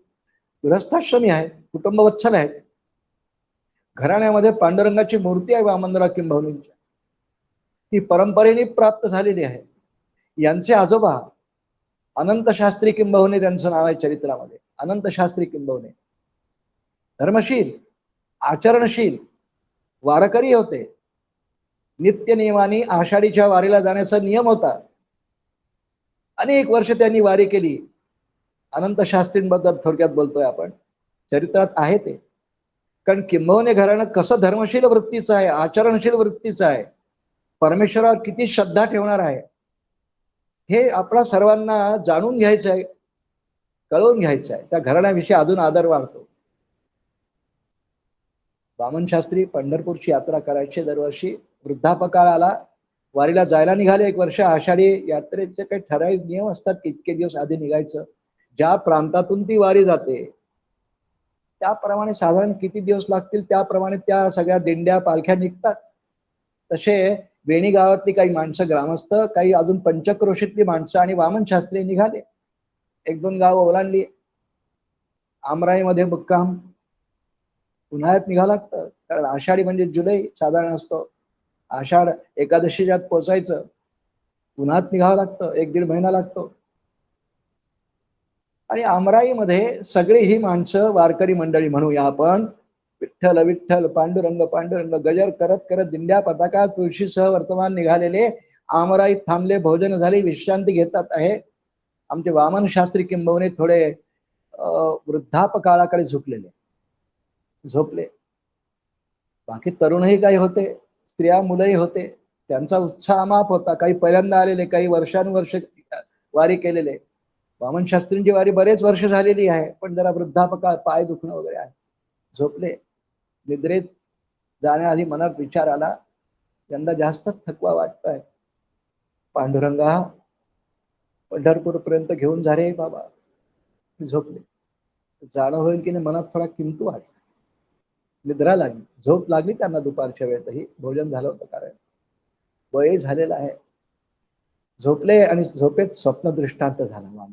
गृहस्थाश्रमी आहे, कुटुंबवत्सल आहेत. घराण्यामध्ये पांडुरंगाची मूर्ती आहे वामनराव किंबहुनींच्या, ती परंपरेने प्राप्त झालेली आहे. यांचे आजोबा अनंत शास्त्री किंबहुने त्यांचं नाव आहे चरित्रामध्ये. अनंत शास्त्री किंबहुने धर्मशील, आचरणशील वारकरी होते. नित्य नियमाने आषाढीच्या वारीला जाण्याचा नियम होता. अनेक वर्ष त्यांनी वारी केली. अनंत शास्त्रींबद्दल थोडक्यात बोलतोय आपण, चरित्रात आहे ते. कारण किंबहुने घराणं कसं धर्मशील वृत्तीचं आहे, आचरणशील वृत्तीचं आहे, परमेश्वरावर किती श्रद्धा ठेवणार आहे, हे आपल्या सर्वांना जाणून घ्यायचं आहे, कळवून घ्यायचं आहे. त्या घराण्याविषयी अजून आदर वाढतो. वामन शास्त्री पंढरपूरची यात्रा करायचे दरवर्षी. वृद्धापकाळ आला, वारीला जायला निघाले. एक वर्ष आषाढी यात्रेचे काही ठराविक नियम असतात की इतके दिवस आधी निघायचं. ज्या प्रांतातून ती वारी जाते त्याप्रमाणे साधारण किती दिवस लागतील त्याप्रमाणे त्या सगळ्या दिंड्या पालख्या निघतात. तसे वेणी गावातली काही माणसं ग्रामस्थ, काही अजून पंचक्रोशीतली माणसं आणि वामन शास्त्री निघाले. 1-2 गाव ओलांडली. आमराईमध्ये मुक्काम. उन्हाळ्यात निघावं लागतं, कारण आषाढी म्हणजे जुलै साधारण असतो. आषाढ एकादशीच्यात पोचायचं, उन्हात निघावं लागतं, 1-1.5 महिना लागतो. आणि आमराईमध्ये सगळी ही माणसं वारकरी मंडळी म्हणूया आपण, विठ्ठल विठ्ठल पांडुरंग पांडुरंग गजर करत करत दिंड्या पताका तुळशीसह वर्तमान निघालेले आमराईत थांबले. भोजन झाले, विश्रांती घेतात आहे. आमचे वामन शास्त्री किंबहुने थोडे वृद्धापकाळाकडे झोपले. बाकी तरुणही काही होते, स्त्रिया मुलंही होते. त्यांचा उत्साह अमाप होता. काही पहिल्यांदा आलेले, काही वर्षानुवर्ष वारी केलेले. वामन शास्त्रींची वारी बरेच वर्ष झालेली आहे, पण जरा वृद्धापकाळ, पाय दुखणं वगैरे आहे, झोपले. निद्रेत जाण्याआधी मनात विचार आला, यंदा जास्तच थकवा वाटतोय. पांडुरंगा पंढरपूर पर्यंत घेऊन जा रे बाबा. झोपले. जाणं होईल की नाही मनात थोडा किंतु वाटला. निद्रा लागली, झोप लागली त्यांना. दुपारच्या वेळेतही भोजन झालं होतं, कारण वय झालेलं आहे. झोपले आणि झोपेत स्वप्न दृष्टांत झाला.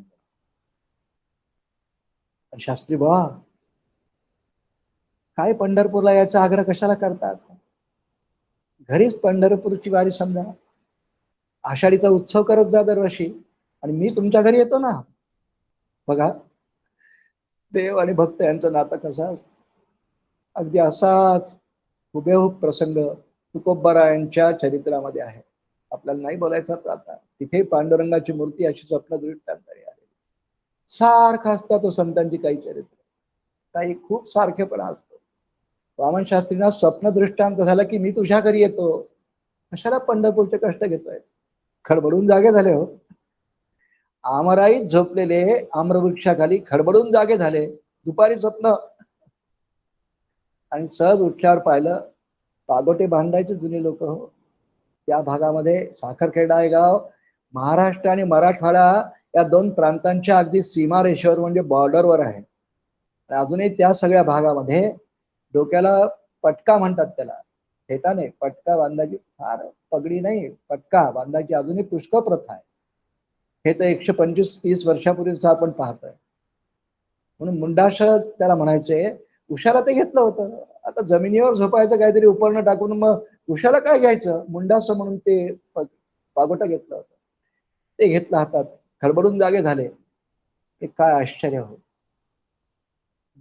शास्त्री बाबा काय पंढरपूरला यायचा आग्रह कशाला करतात? घरीच पंढरपूरची वारी समजा, आषाढीचा उत्सव करत जा दरवर्षी, आणि मी तुमच्या घरी येतो ना. बघा देव आणि भक्त यांचं नातं कसं. अगदी असाच हुबेहूब प्रसंग तुकोबारायांच्या चरित्रामध्ये आहे. आपल्याला नाही बोलायचं तर आता तिथे पांडुरंगाची मूर्ती अशी स्वप्नदृष्टांतरी आहे. सारखं असतात तो संतांची काही चरित्र, काही खूप सारखेपणा असतो. वामन शास्त्रींना स्वप्नदृष्टांत झाला की मी तुझ्या घरी येतो, कशाला पंढरपूरचे कष्ट घेतोय? खडबडून जागे झाले हो. आमराईत झोपलेले आम्रवृक्षाखाली खडबडून जागे झाले. दुपारी स्वप्न आणि सहज उठल्यावर पाहिलं पागोटे बांधायचे जुने लोक हो. त्या भागामध्ये साखरखेडा हे गाव महाराष्ट्र आणि मराठवाडा या दोन प्रांतांच्या अगदी सीमारेषेवर म्हणजे बॉर्डरवर आहे. अजूनही त्या सगळ्या भागामध्ये डोक्याला पटका म्हणतात त्याला, फेटा नाही, पटका बांधायची, फार पगडी नाही, पटका बांधायची अजूनही पुष्कळ प्रथा आहे. हे तर 125-30 वर्षापूर्वीच आपण पाहतोय. म्हणून मुंडाश त्याला म्हणायचे. उशाला ते घेतलं होतं. आता जमिनीवर झोपायचं काहीतरी उपरणं टाकून मग उशाला काय घ्यायचं, मुंडास म्हणून ते पागोटा घेतलं होतं. ते घेतलं हातात, खडबडून जागे झाले. हे काय आश्चर्य हो.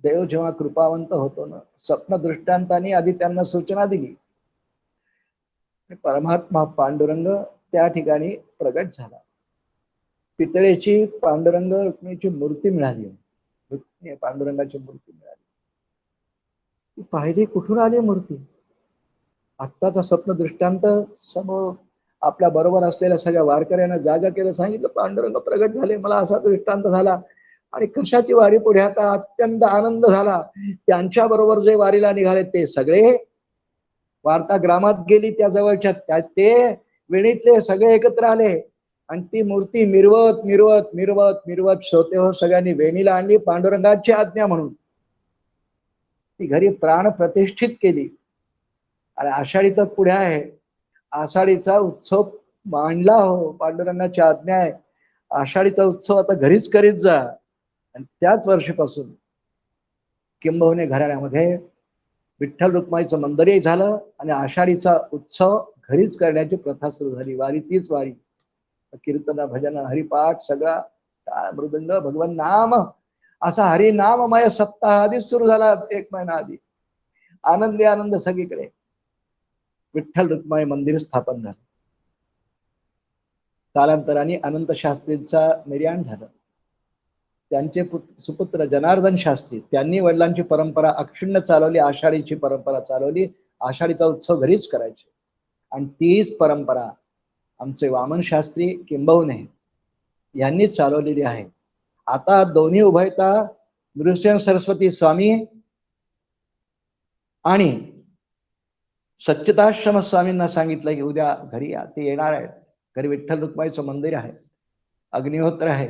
देव जेव्हा कृपावंत होतो ना, स्वप्न दृष्टांतांनी आधी त्यांना सूचना दिली. परमात्मा पांडुरंग त्या ठिकाणी प्रगट झाला. पितळेची पांडुरंग रुक्मिणीची मूर्ती मिळाली. पांडुरंगाची मूर्ती मिळाली. ती पाहिली, कुठून आली मूर्ती. आत्ताचा स्वप्न दृष्टांत समोर आपल्या बरोबर असलेल्या सगळ्या वारकऱ्यांना जागा केलं, सांगितलं पांडुरंग प्रगट झाले, मला असा दृष्टांत झाला. आणि कशाची वारी पुढे, आता अत्यंत आनंद झाला. त्यांच्या बरोबर जे वारीला निघाले ते सगळे, वार्ता ग्रामात गेली त्या जवळच्या, ते वेणीतले सगळे एकत्र आले आणि ती मूर्ती मिरवत मिरवत मिरवत मिरवत श्रोते हो सगळ्यांनी वेणीला आणली. पांडुरंगाची आज्ञा म्हणून ती घरी प्राण प्रतिष्ठित केली. आणि आषाढी तर पुढे आहे. आषाढीचा उत्सव मांडला हो, पांडुरंगाची आज्ञा आहे. आषाढीचा उत्सव आता घरीच करीत जा. आणि त्याच वर्षीपासून किंबहुने घराण्यामध्ये विठ्ठल रुक्माईचं मंदिरही झालं आणि आषाढीचा उत्सव घरीच करण्याची प्रथा सुरू झाली. वारी तीच वारी, कीर्तन भजन हरिपाठ सगळा, मृदंग भगवान नाम, असा हरिनाममय सप्ताह आधीच सुरू झाला. 1 महिना आधी आनंदी आनंद सगळीकडे. विठ्ठल रुक्माई मंदिर स्थापन झालं. कालांतराने अनंत शास्त्रींचा निर्याण झालं. त्यांचे सुपुत्र जनार्दन शास्त्री, त्यांनी वडिलांची परंपरा अक्षुण्ण चालवली, आषाढीची परंपरा चालवली. आषाढीचा उत्सव घरीच करायचे. आणि तीच परंपरा आमचे वामन शास्त्री किंबहुने यांनी चालवलेली आहे. आता दोन्ही उभयता नृसिंह सरस्वती स्वामी आणि सच्चिदाश्रम स्वामींना सांगितलं की उद्या घरी या, ते येणार आहेत. घरी विठ्ठल रुक्माईचं मंदिर आहे, अग्निहोत्र आहे,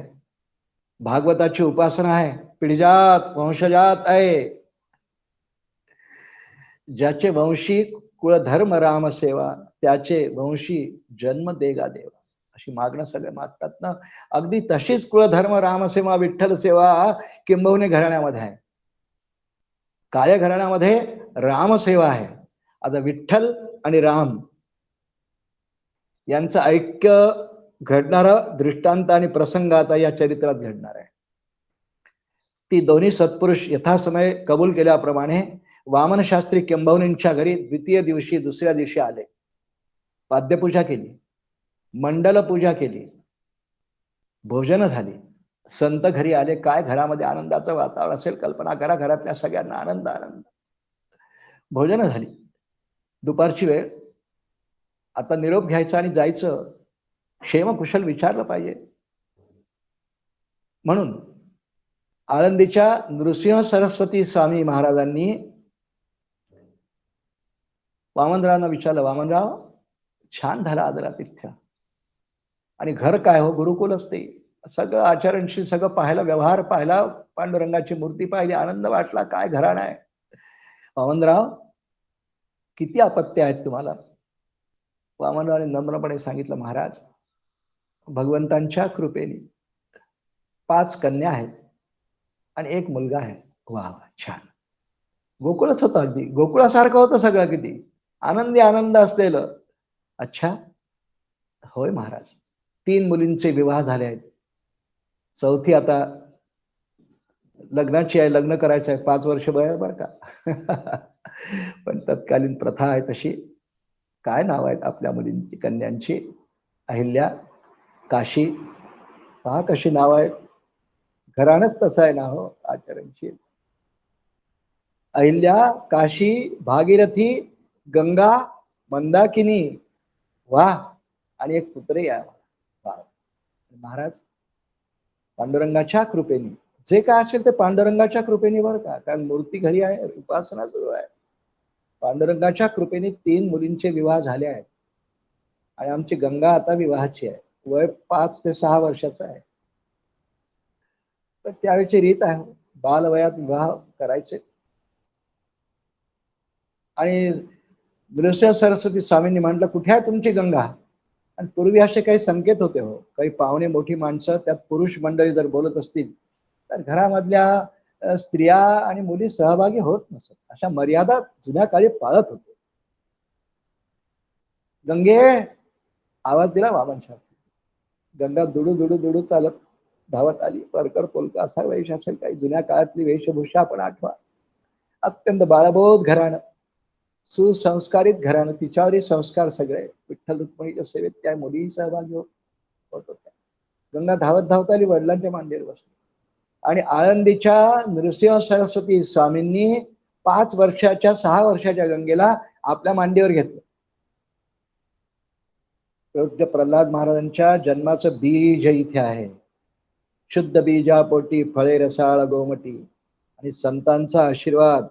भागवताची उपासना आहे, पिढजात वंशजात आहे. ज्याचे वंशी कुळधर्म राम सेवा, त्याचे वंशी जन्म देगा देवा, अशी मागणं सगळे मागतात ना. अगदी तशीच कुळधर्म रामसेवा विठ्ठल सेवा किंबहुने घराण्यामध्ये आहे. काळ्या घराण्यामध्ये रामसेवा आहे. आता विठ्ठल आणि राम यांचं ऐक्य घडणारा दृष्टांत आणि प्रसंग आता या चरित्रात घडणार आहे. ती दोन्ही सत्पुरुष यथासमय कबूल केल्याप्रमाणे वामन शास्त्री किंबहुनींच्या घरी द्वितीय दिवशी दुसऱ्या दिवशी आले. वाद्यपूजा केली, मंडल पूजा केली, भोजन झाली, संत घरी आले. काय घरामध्ये आनंदाचं वातावरण असेल, कल्पना करा. घरातल्या सगळ्यांना आनंद आनंद. भोजन झाली, दुपारची वेळ. आता निरोप घ्यायचा आणि जायचं, क्षेमकुशल विचारलं पाहिजे. म्हणून आळंदीच्या नृसिंह सरस्वती स्वामी महाराजांनी वामनरावांना विचारलं, वामनराव छान झाला आदरातिथ्य, आणि घर काय हो, गुरुकुल असते, सगळं आचरणशील, सगळं पाहायला, व्यवहार पाहिला, पांडुरंगाची मूर्ती पाहिली, आनंद वाटला, काय घराणं आहे. वामनराव किती अपत्य आहेत तुम्हाला. वामनरावांनी नम्रपणे सांगितलं, महाराज भगवंतांच्या कृपेने 5 कन्या आहेत आणि 1 मुलगा आहे. वा वा, छान. गोकुळच होतं, अगदी गोकुळासारखं होतं सगळं, किती आनंदी आनंद असलेलं. अच्छा, होय महाराज. 3 मुलींचे विवाह झाले आहेत, 4थी आता लग्नाची आहे, लग्न करायचं आहे. 5 वर्ष वय बरं का. पण तत्कालीन प्रथा आहे तशी. काय नाव आहेत आपल्या मुलींची, कन्यांची? अहिल्या, काशी, पहा कशी नाव आहेत. घराणंच तसं आहे ना हो, आचरणशील. अहिल्या, काशी, भागीरथी, गंगा, मंदाकिनी. वा. आणि 1 पुत्र आहे. महाराज पांडुरंगाच्या कृपेने जे काय असेल ते पांडुरंगाच्या कृपेने बरं का. कारण मूर्ती घरी आहे, उपासना सुरू आहे. पांडुरंगाच्या कृपेने 3 मुलींचे विवाह झाले आहेत आणि आमची गंगा आता विवाहाची आहे. वय 5 ते 6 वर्षाचं आहे. तर त्यावेळची रीत आहे, बालवयात विवाह करायचे. आणि नृसिंह सरस्वती स्वामींनी म्हटलं, कुठे आहे तुमची गंगा? आणि पूर्वी असे काही संकेत होते हो, काही पाहुणे मोठी माणसं त्यात पुरुष मंडळी जर बोलत असतील तर घरामधल्या स्त्रिया आणि मुली सहभागी होत नसत. अशा मर्यादा जुन्या काळी पाळत होते. गंगे, आवाज दिला वामन शास्त्री. गंगा दुडू दुडू दुडू चालत धावत आली. परकर पोलका असा वेश असेल, काही जुन्या काळातली वेशभूषा आपण आठवा. अत्यंत बाळबोध घराणं, सुसंस्कारित घराणं, तिच्यावरही संस्कार सगळे. विठ्ठल रुक्मिणीच्या सेवेत त्या मुलीही सहभागी होत होत्या. गंगा धावत धावत आली, वडिलांच्या मांडीवर बसली आणि आळंदीच्या नृसिंह सरस्वती स्वामींनी 5 वर्षाच्या 6 वर्षाच्या गंगेला आपल्या मांडीवर घेतलं. पूज्य प्रल्हाद महाराजांच्या जन्माचं बीज इथे आहे. शुद्ध बीजापोटी फळे रसाळ गोमटी. आणि संतांचा आशीर्वाद,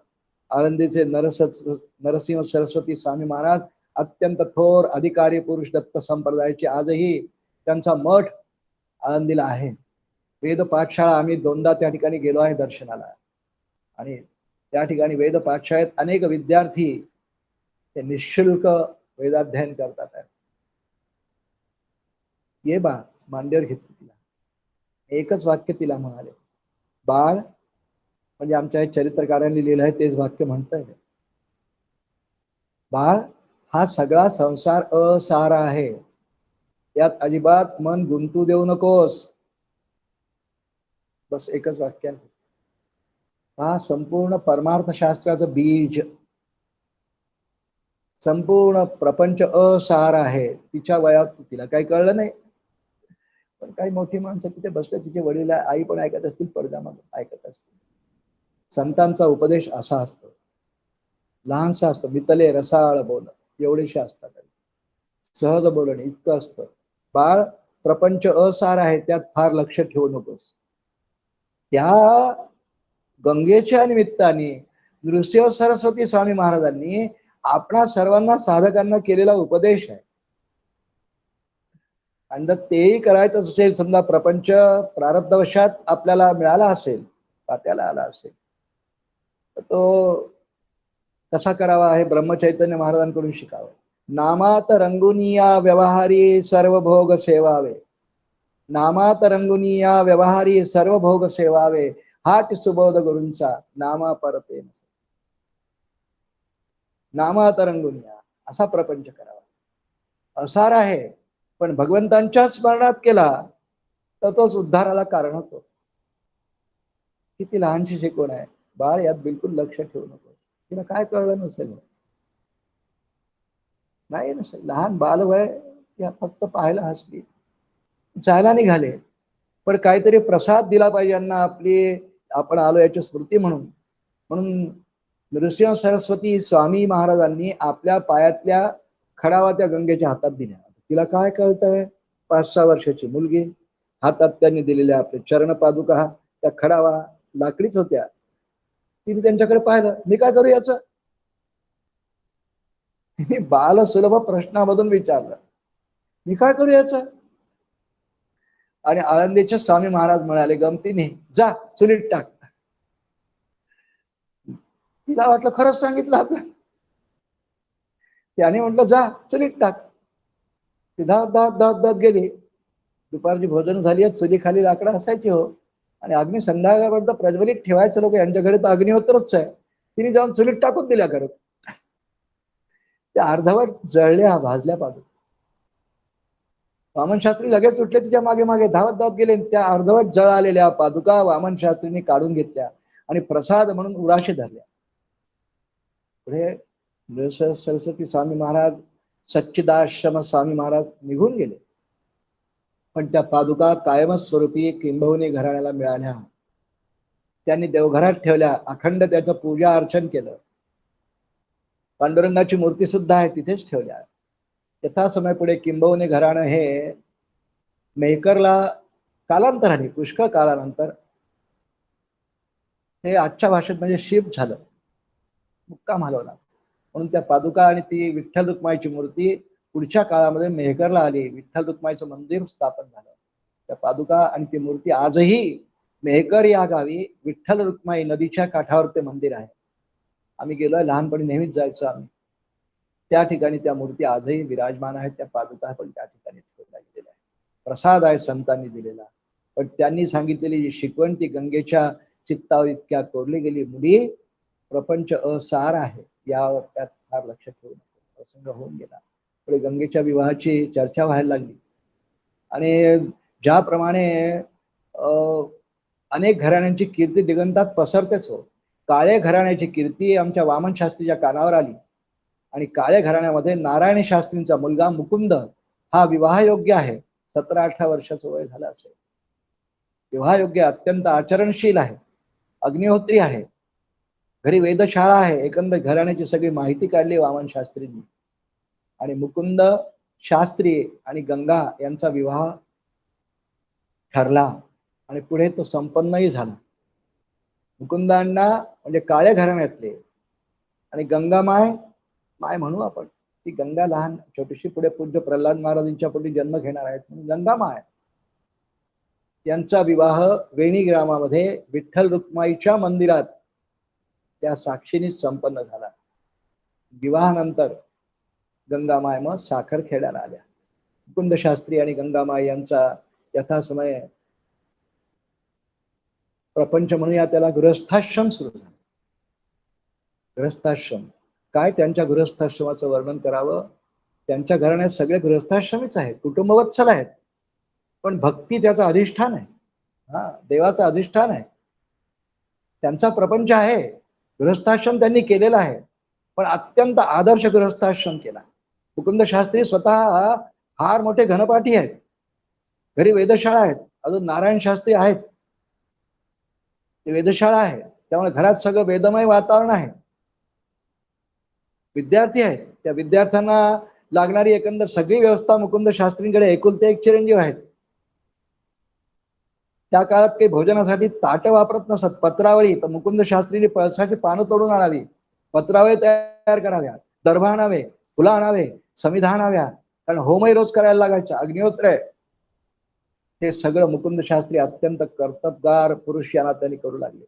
आळंदीचे नरसिंह सरस्वती स्वामी महाराज अत्यंत थोर अधिकारी पुरुष दत्त संप्रदायाचे. आजही त्यांचा मठ आळंदीला आहे. वेद पाठशाळा आम्ही 2दा त्या ठिकाणी गेलो आहे दर्शनाला. आणि त्या ठिकाणी वेद पाठशाळेत अनेक विद्यार्थी ते निशुल्क वेदाध्ययन करतात. ये बा, मांडीवर घेतली तिला. एकच वाक्य तिला म्हणाले, बाळ. म्हणजे आमच्या चरित्रकारांनी लिहिलं आहे तेच वाक्य म्हणतंय, बाळ, हा सगळा संसार असार आहे, यात अजिबात मन गुंतू देऊ नकोस. बस एकच वाक्य. हा संपूर्ण परमार्थशास्त्राचं बीज, संपूर्ण प्रपंच असार आहे. तिच्या वयात तिला काही कळलं नाही, पण काही मोठी माणसं तिथे बसले, तिचे वडील आई पण ऐकत असतील, पडद्यामागून ऐकत असतील. संतांचा उपदेश असा असतो, लहानसा असतं, मितले रसाळ बोल, एवढेशे असतात. सहज बोलणे इतकं असतं. बाळ, प्रपंच असार आहे, त्यात फार लक्ष ठेवू नकोस. त्या गंगेच्या निमित्ताने नृसिंह सरस्वती स्वामी महाराजांनी आपणा सर्वांना साधकांना केलेला उपदेश आहे. आणि जर तेही करायचं असेल, समजा प्रपंच प्रारब्धवशात आपल्याला मिळाला असेल, पात्याला आला असेल, तर तो कसा करावा हे ब्रह्मचैतन्य महाराजांकडून शिकावं. नामात रंगुनिया व्यवहारी सर्व भोग सेवावे. नामात रंगुनिया व्यवहारी सर्व भोग सेवावे, हाच सुबोध गुरूंचा नामा परते नसे. नामात रंगुनिया असा प्रपंच करावा. असार आहे, पण भगवंतांच्या स्मरणात केला तर तोच उद्धाराला कारण होतो. किती लहानशी शिकवण आहे. बाळ, यात बिलकुल लक्ष ठेवू नको. तिला काय कळलं नसेल, नाही नसेल, लहान बालवय, या फक्त पाहायला हसली, जायला निघाले. पण काहीतरी प्रसाद दिला पाहिजे यांना, आपण आलो याची स्मृती म्हणून. म्हणून नृसिंह सरस्वती स्वामी महाराजांनी आपल्या पायातल्या खडावा त्या गंगेच्या हातात दिल्या. तिला काय कळतंय, 5-6 वर्षाची मुलगी, हातात त्यांनी दिलेल्या आपले चरण पादुका, त्या खडावा लाकडीच होत्या. तिने त्यांच्याकडे पाहिलं, मी काय करू याचं? तिने बाल सुलभ प्रश्नामधून विचारलं, मी काय करू याचं? आणि आळंदीचे स्वामी महाराज म्हणाले गमतीने, जा चुलीत टाक. तिला वाटलं खरंच सांगितलं आपण. त्याने म्हटलं जा चुलीत टाक. ती धावत धावत धावत धावत गेली. दुपारची भोजन झाली, चुली खाली लाकडं असायची हो, आणि अग्नी संध्याकाळपर्यंत प्रज्वलित ठेवायचं. लोक यांच्याकडे तर अग्निहोत्रच आहे. तिने जाऊन चुलीत टाकून दिल्या करत. त्या अर्धवट जळल्या, भाजल्या पाडू. वामन शास्त्री लगेच उठले, तिच्या मागे मागे धावत धावत गेले. त्या अर्धवट जळालेल्या पादुका वामन शास्त्रींनी काढून घेतल्या आणि प्रसाद म्हणून उराशी धरल्या. पुढे नृसिंह सरस्वती स्वामी महाराज, सच्चिदाश्रम स्वामी महाराज निघून गेले. पण त्या पादुका कायमच स्वरूपी किंबहुनी घराण्याला मिळाल्या. त्यांनी देवघरात ठेवल्या, अखंड त्याचं पूजा अर्चन केलं. पांडुरंगाची मूर्ती सुद्धा आहे, तिथेच ठेवल्या. यथासमय पुढे किंबहुनी घराणं हे मेहकरला कालांतराने, पुष्कळ काळानंतर हे आजच्या भाषेत म्हणजे शिफ्ट झालं, मुक्काम हलवला. म्हणून त्या पादुका आणि ती विठ्ठल रुक्माईची मूर्ती पुढच्या काळामध्ये मेहकरला आली. विठ्ठल रुक्माईचं मंदिर स्थापन झालं. त्या पादुका आणि ती मूर्ती आजही मेहकर या गावी विठ्ठल रुक्माई नदीच्या काठावर ते मंदिर आहे. आम्ही गेलोय, लहानपणी नेहमीच जायचो आम्ही. त्या ठिकाणी त्या मूर्ती आजही विराजमान आहेत. त्या पादुका पण त्या ठिकाणी ठेवल्या गेलेल्या आहे. प्रसाद आहे संतांनी दिलेला. पण त्यांनी सांगितलेली जी शिकवण ती गंगेच्या चित्तावर इतक्या कोरली गेली. मुली प्रपंच असार आहे, यावर त्यात फार लक्ष ठेवू नको. प्रसंग होऊन गेला. पुढे गंगेच्या विवाहाची चर्चा व्हायला लागली आणि ज्याप्रमाणे अनेक घराण्यांची कीर्ती दिगंतात पसरतेच हो. काळे घराण्याची कीर्ती आमच्या वामन शास्त्रीच्या कानावर आली आणि काळे घराण्यामध्ये नारायण शास्त्रींचा मुलगा मुकुंद हा विवाहयोग्य आहे. 17-18 वर्षाचं वय झालं असेल. विवाहयोग्य, अत्यंत आचरणशील आहे, अग्निहोत्री आहे, घरी वेधशाळा आहे. एकंदर घराण्याची सगळी माहिती काढली वामन शास्त्रींनी आणि मुकुंद शास्त्री आणि गंगा यांचा विवाह ठरला आणि पुढे तो संपन्नही झाला. मुकुंदांना म्हणजे काळ्या घराण्यातले आणि गंगा माय म्हणू आपण, ती गंगा लहान छोटीशी, पुढे पूज्य प्रल्हाद महाराजांच्या पोटी जन्म घेणार आहेत म्हणून गंगा माय यांचा विवाह वेणी ग्रामामध्ये विठ्ठल रुक्माईच्या मंदिरात त्या साक्षीने संपन्न झाला. विवाहानंतर गंगामाय मग साखर खेड्याला आल्या. मुकुंद शास्त्री आणि गंगामाय यांचा यथासमय प्रपंच म्हणूया त्याला गृहस्थाश्रम सुरू झाला. गृहस्थाश्रम काय, त्यांच्या गृहस्थाश्रमाचं वर्णन करावं. त्यांच्या घराण्यात सगळे गृहस्थाश्रमीच आहेत, कुटुंबवत्सल आहेत, पण भक्ती त्याचा अधिष्ठान आहे. देवाचं अधिष्ठान आहे. त्यांचा प्रपंच आहे. गृहस्थाश्रम त्यांनी केलेला आहे, पण अत्यंत आदर्श गृहस्थाश्रम केला. मुकुंद शास्त्री स्वतः फार मोठे घनपाठी आहेत. घरी वेधशाळा आहेत. अजून नारायण शास्त्री आहेत, ते वेधशाळा आहे. त्यामुळे घरात सगळं वेदमय वातावरण आहे. विद्यार्थी आहेत, त्या विद्यार्थ्यांना लागणारी एकंदर सगळी व्यवस्था मुकुंद शास्त्रींकडे. एकुलते एक चिरंजीव आहेत. त्या काळात काही भोजनासाठी ताट वापरत नसत, पत्रावळी. तर मुकुंद शास्त्रींनी पळसाची पानं तोडून आणावी, पत्रावळी तयार कराव्या, दर्भ आणावे, फुलं आणावे, समिधा आणाव्या, कारण होमही रोज करायला लागायचं, अग्निहोत्र आहे. हे सगळं मुकुंद शास्त्री अत्यंत कर्तबगार पुरुष यांना त्यांनी करू लागले.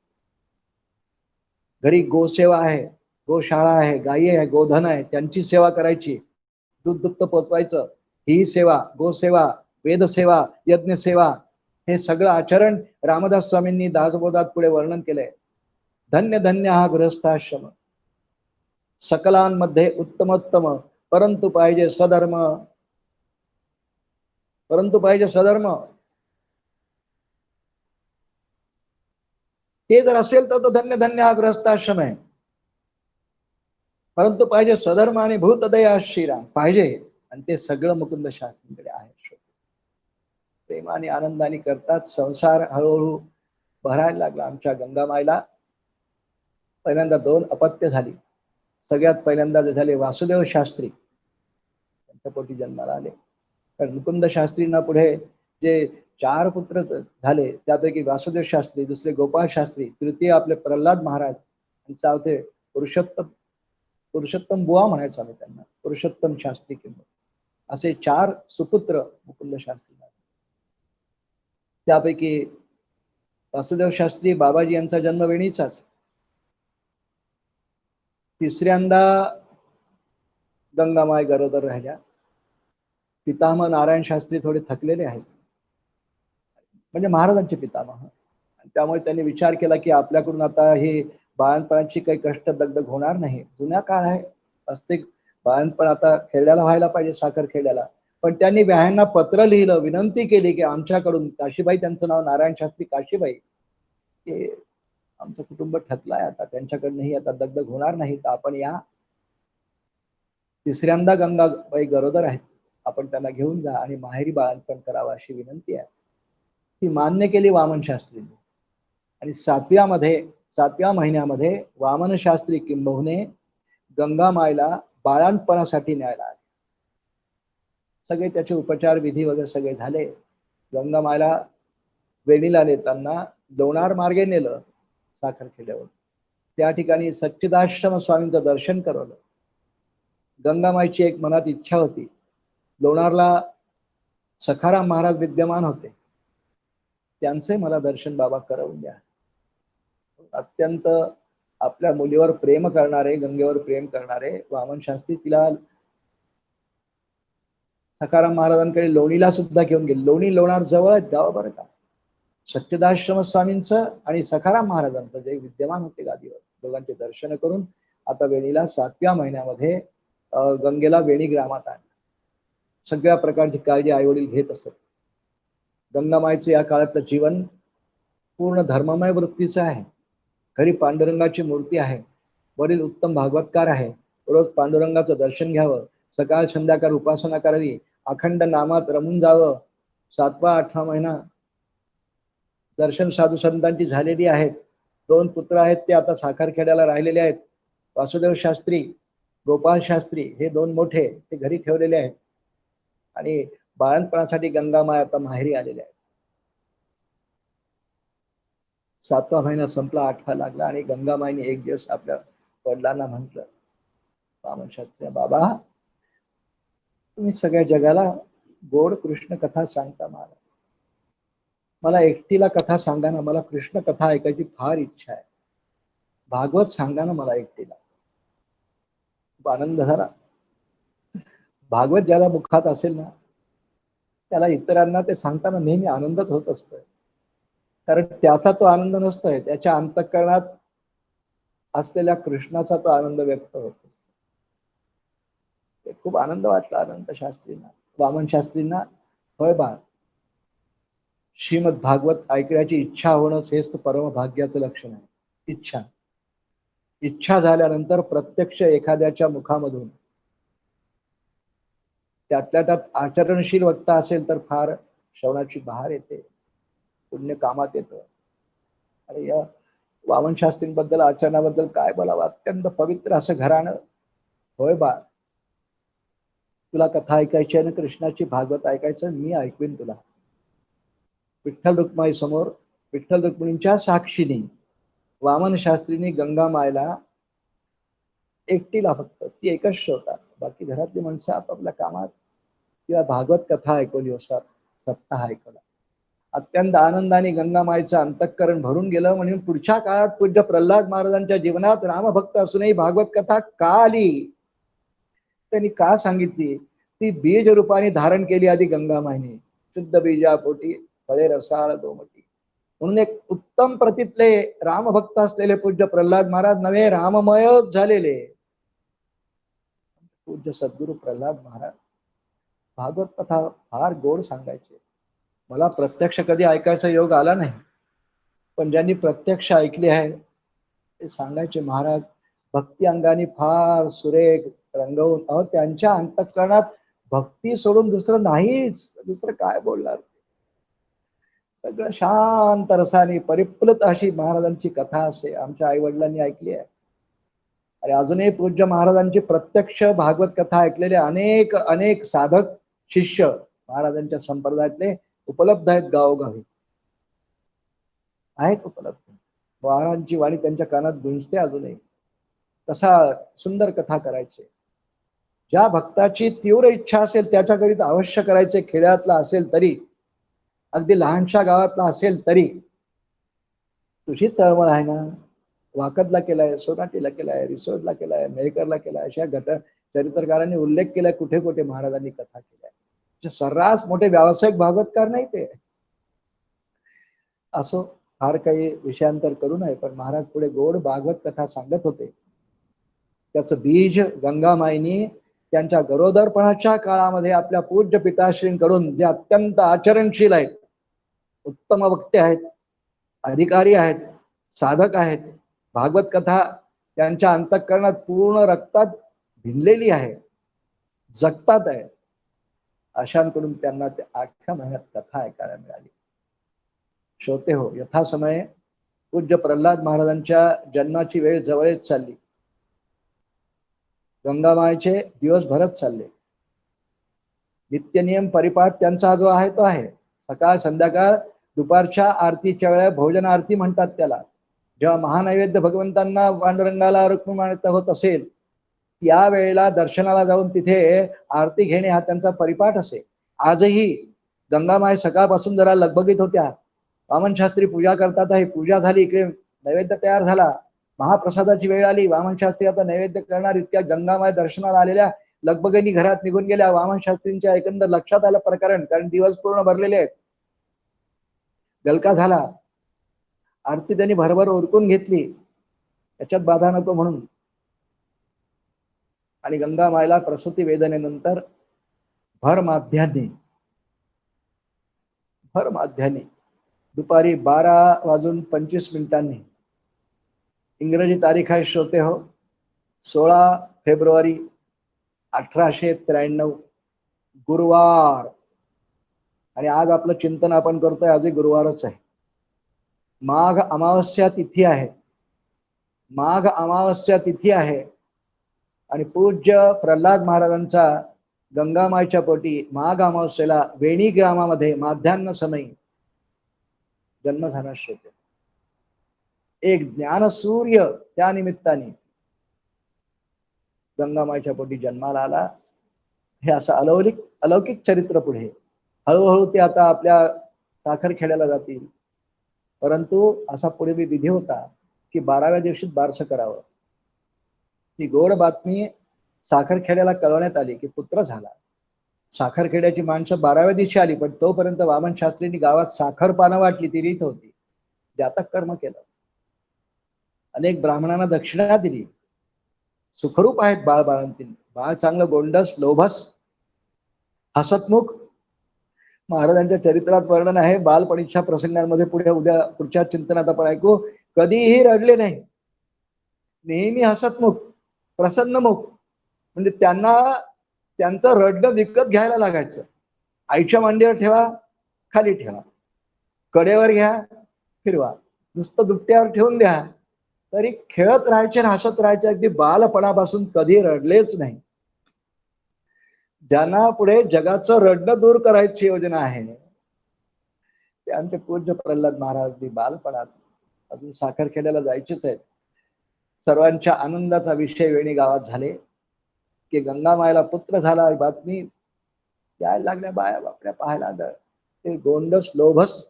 घरी गोसेवा आहे, गोशाळा आहे, गायी आहे, गोधन आहे, त्यांची सेवा करायची, दूध दुप्त पोचवायचं, ही सेवा, गोसेवा, वेदसेवा, यज्ञसेवा, हे सगळं आचरण रामदास स्वामींनी दासबोधात पुढे वर्णन केलंय. धन्य धन्य हा गृहस्थाश्रम, सकलांमध्ये उत्तमोत्तम, परंतु पाहिजे सधर्म, परंतु पाहिजे सधर्म. ते जर असेल तर तो धन्य धन्य हा गृहस्थाश्रम आहे. परंतु पाहिजे सधर्म आणि भूतदया श्रीराम पाहिजे, आणि ते सगळं मुकुंद शास्त्रींकडे आहे. प्रेम आणि आनंदाने करतात. संसार हळूहळू भरायला लागला. आमच्या गंगामाईला पहिल्यांदा 2 अपत्य झाली. सगळ्यात पहिल्यांदा जे झाले वासुदेव शास्त्री, त्यांच्या पोटी जन्माला आले. कारण मुकुंद शास्त्रींना पुढे जे 4 पुत्र झाले, त्यापैकी वासुदेव शास्त्री, दुसरे गोपाळ शास्त्री, तृतीय आपले प्रल्हाद महाराज, आणि चौथे पुरुषोत्तम बुवा म्हणायचं आम्ही त्यांना, पुरुषोत्तम शास्त्री किंवा, असे 4 सुपुत्र मुकुंद शास्त्री. त्यापैकी वासुदेव शास्त्री बाबाजी यांचा जन्म वेणीचाच. तिसऱ्यांदा गंगामाय गरोदर राहिल्या. पितामह नारायण शास्त्री थोडे थकलेले आहेत, म्हणजे महाराजांचे पितामह. त्यामुळे त्यांनी विचार केला की आपल्याकडून आता ही बाळणपणाची काही कष्ट दगदग होणार नाही. जुन्या काळ आहे, असते बाळणपण आता खेड्याला व्हायला पाहिजे, साखर खेड्याला. पण त्यांनी व्याह्यांना पत्र लिहिलं, विनंती केली की आमच्याकडून, काशीबाई त्यांचं नाव, नारायण शास्त्री काशीबाई, की आमचं कुटुंब ठकलाय आता, त्यांच्याकडनंही आता दगदग होणार नाही, तर आपण या. तिसऱ्यांदा गंगाबाई गरोदर आहेत, आपण त्यांना घेऊन जा आणि माहेरी बाळंतपण करावं अशी विनंती आहे. ती मान्य केली वामन शास्त्रींनी. आणि 7व्या महिन्यामध्ये वामन शास्त्री किंबहुने गंगामाईला बाळंतपणासाठी न्यायला आले. सगळे त्याचे उपचार विधी वगैरे सगळे झाले. गंगामाईला वेणीला नेताना लोणार मार्गे नेलं साखर खेड्यावर. त्या ठिकाणी सच्चिदाश्रम स्वामींचं दर्शन करवलं. गंगामाईची एक मनात इच्छा होती. लोणारला सखाराम महाराज विद्यमान होते, त्यांचे मला दर्शन बाबा करवून द्या. अत्यंत आपल्या मुलीवर प्रेम करणारे, गंगेवर प्रेम करणारे वामन शास्त्री तिला सखाराम महाराजांकडे लोणीला सुद्धा घेऊन गेले. लोणी लोणार जवळ गाव बरं का. सत्यदाश्रम स्वामींचं आणि सखाराम महाराजांचं जे विद्यमान होते गादीवर, दोघांचे दर्शन करून आता वेणीला 7व्या महिन्यामध्ये गंगेला वेणी ग्रामात आणलं. सगळ्या प्रकारची काळजी आईवडील घेत असत. गंगामाईचे या काळातलं जीवन पूर्ण धर्ममय वृत्तीचं आहे. घरी पांडुरंगाची मूर्ती आहे, वरील उत्तम भागवतकार आहे, रोज पांडुरंगाचं दर्शन घ्यावं, सकाळ संध्याकाळ उपासना करावी, अखंड नामात रमून जावं. 7वा 8वा महिना दर्शन साधू संतांची झालेली आहेत. 2 पुत्र आहेत, ते आता साखरखेड्याला राहिलेले आहेत. वासुदेव शास्त्री, गोपाळ शास्त्री हे 2 मोठे ते घरी ठेवलेले आहेत. आणि बाळणपणासाठी गंगामाय आता माहेरी आलेले आहेत. 7वा महिना संपला, 8वा लागला आणि गंगामाईने एक दिवस आपल्या वडिलांना म्हटलं, वामन शास्त्री बाबा, तुम्ही सगळ्या जगाला गोड कृष्ण कथा सांगता, मला एकटीला कथा सांगा ना, मला कृष्ण कथा ऐकायची फार इच्छा आहे. भागवत सांगा ना मला एकटीला. खूप आनंद झाला. भागवत ज्याला मुखात असेल ना, त्याला इतरांना ते सांगताना नेहमी आनंदच होत असतोय. कारण त्याचा तो आनंद नसतोय, त्याच्या अंतःकरणात असलेल्या कृष्णाचा तो आनंद व्यक्त होतो. खूप आनंद वाटला अनंत शास्त्रींना, वामन शास्त्रींना. होय बा, श्रीमद भागवत ऐकण्याची इच्छा होणंच हेच तर परम भाग्याचं लक्षण आहे. इच्छा इच्छा झाल्यानंतर प्रत्यक्ष एखाद्याच्या मुखामधून त्यातल्या त्यात आचरणशील वक्ता असेल तर फार श्रवणाची बहार येते, पुण्य कामात येतं. आणि या वामन शास्त्रींबद्दल, आचरणाबद्दल काय बोलावं, अत्यंत पवित्र असं घराणं. होय बा, तुला कथा ऐकायची आणि कृष्णाची भागवत ऐकायचं, मी ऐकवीन तुला. विठ्ठल रुक्माई समोर, विठ्ठल रुक्मिणींच्या साक्षीने वामन शास्त्रींनी गंगामायला एकटीला, फक्त ती एकच श्रोता, बाकी घरातली माणसं आपापल्या कामात, किंवा भागवत कथा ऐकवली, असतात सप्ताह ऐकवला. अत्यंत आनंदाने गंगामाईचं अंतःकरण भरून गेलं. म्हणून पुढच्या काळात पूज्य प्रल्हाद महाराजांच्या जीवनात रामभक्त असूनही भागवत कथा का आली, त्यांनी का सांगितली, ती बीज रूपाने धारण केली आधी गंगामाईने. शुद्ध बीजापोटी फळे रसाळ दोमटी. म्हणून एक उत्तम प्रतीतले रामभक्त असलेले पूज्य प्रल्हाद महाराज नवे राममयच झालेले. पूज्य सद्गुरु प्रल्हाद महाराज भागवत कथा फार गोड सांगायचे. मला प्रत्यक्ष कधी ऐकायचा योग आला नाही, पण ज्यांनी प्रत्यक्ष ऐकले आहे ते सांगायचे, महाराज भक्ती अंगाने फार सुरेख रंगवून, त्यांच्या अंतःकरणात भक्ती सोडून दुसरं नाहीच, दुसरं काय बोलणार. सगळं शांत रसाने परिप्लुत अशी महाराजांची कथा असे आमच्या आई वडिलांनी ऐकली आहे. आणि अजूनही पूज्य महाराजांची प्रत्यक्ष भागवत कथा ऐकलेले अनेक अनेक साधक शिष्य महाराजांच्या संप्रदायातले उपलब्ध आहेत, गावोगावी आहेत उपलब्ध. महाराजांची वाणी त्यांच्या कानात गुंजते अजूनही. कसा सुंदर कथा करायचे. ज्या भक्ताची तीव्र इच्छा असेल त्याच्याकरिता अवश्य करायचे. खेड्यातला असेल तरी, अगदी लहानशा गावातला असेल तरी, तुझी तळमळ आहे ना, वाकदला केलाय, सोनाटीला केलाय, रिसोडला केलाय, मेहकरला केलाय, अशा चरित्रकारांनी उल्लेख केलाय कुठे कुठे महाराजांनी कथा केल्या. सर्रास मोठे व्यावसायिक भागवतकार नाही ते. असो, फार काही विषयांतर करू नये, पण महाराज पुढे गोड भागवत कथा सांगत होते. त्याचं बीज गंगामाईनी त्यांच्या गरोदरपणाच्या काळामध्ये आपल्या पूज्य पिताश्रींकडून, जे अत्यंत आचरणशील आहेत, उत्तम वक्ते आहेत, अधिकारी आहेत, साधक आहेत, भागवत कथा त्यांच्या अंतःकरणात पूर्ण रक्तात भिनलेली आहे, जगतात आहे, अशांकडून त्यांना ते 8व्या महिन्यात कथा ऐकायला मिळाली. श्रोते हो, यथासमये पूज्य प्रल्हाद महाराजांच्या जन्माची वेळ जवळच चालली. गंगामाईचे दिवस भरत चालले. नित्यनियम परिपाठ त्यांचा जो आहे तो आहे. सकाळ संध्याकाळ दुपारच्या आरतीच्या वेळा भोजन आरती म्हणतात त्याला. जेव्हा महानैवेद्य भगवंतांना पांडुरंगाला रुक्मिणी होत असेल त्यावेळेला दर्शनाला जाऊन तिथे आरती घेणे हा त्यांचा परिपाठ असे. आजही गंगामाय सकाळपासून जरा लगबगीत होत्या. वामन शास्त्री पूजा करतात आहे, पूजा झाली, इकडे नैवेद्य तयार झाला, महाप्रसादाची वेळ आली, वामन शास्त्री आता नैवेद्य करणार, इतक्या गंगामाय दर्शनाला आलेल्या लगबगीने घरात निघून गेल्या. वामन शास्त्रींच्या एकंदर लक्षात आलं प्रकरण, कारण दिवस पूर्ण भरलेले आहेत. गलका झाला, आरती त्यांनी भरभर ओरकून घेतली, त्याच्यात बाधा नको म्हणून. आणि गंगामायला प्रसूती वेदनेनंतर भर माध्याने दुपारी 12:25 इंग्रजी तारीख आहे श्रोते हो, 16 फेब्रुवारी 1893 गुरुवार. आणि आज आपलं चिंतन आपण करतोय, आजही गुरुवारच आहे. माघ अमावस्या तिथी आहे, माघ अमावस्या तिथी आहे. आणि पूज्य प्रल्हाद महाराजांचा गंगामाईच्या पोटी माघ अमावस्येला वेणी ग्रामामध्ये माध्यान्ह समयी जन्म झाला श्रोते. एक ज्ञानसूर्य त्या निमित्ताने गंगामाईच्या पोटी जन्माला आला. हे असं अलौकिक चरित्र. पुढे हळूहळू ते आता आपल्या साखरखेड्याला जातील, परंतु असा पुढे विधी होता की 12व्या दिवशीच बारसं करावं. ती गोड बातमी साखरखेड्याला कळवण्यात आली की पुत्र झाला. साखरखेड्याची माणसं 12व्या दिवशी आली, पण तोपर्यंत वामन शास्त्रींनी गावात साखर पानं वाटली, ती रीत होती. जातक कर्म केलं, अनेक ब्राह्मणांना दक्षिणा दिली. सुखरूप आहेत बाळंतीण. बाळ चांगलं गोंडस, लोभस, हसतमुख. महाराजांच्या चरित्रात वर्णन आहे बालपणीच्या प्रसंगांमध्ये. पुढच्या चिंतनात आपण ऐकू, कधीही रडले नाही, नेहमी हसतमुख, प्रसन्नमुख. म्हणजे त्यांचं रडणं विकत घ्यायला लागायचं. आईच्या मांडीवर ठेवा, खाली ठेवा, कडेवर घ्या, फिरवा, नुसतं दुपट्यावर ठेवून द्या, तरी खेळत राहायचे, हसत राहायचे. अगदी बालपणापासून कधी रडलेच नाही. ज्यांना पुढे जगाचं रडणं दूर करायची योजना आहे ते आमचे पूज्य प्रल्हाद महाराज. बालपणात अजून साखरखेड्याला जायचेच आहेत. सर्वांच्या आनंदाचा विषय वेणी गावात झाले की गंगामायला पुत्र झाला. बातमी यायला लागल्या, बाया बापड्या पाहायला. ते गोंडस, लोभस,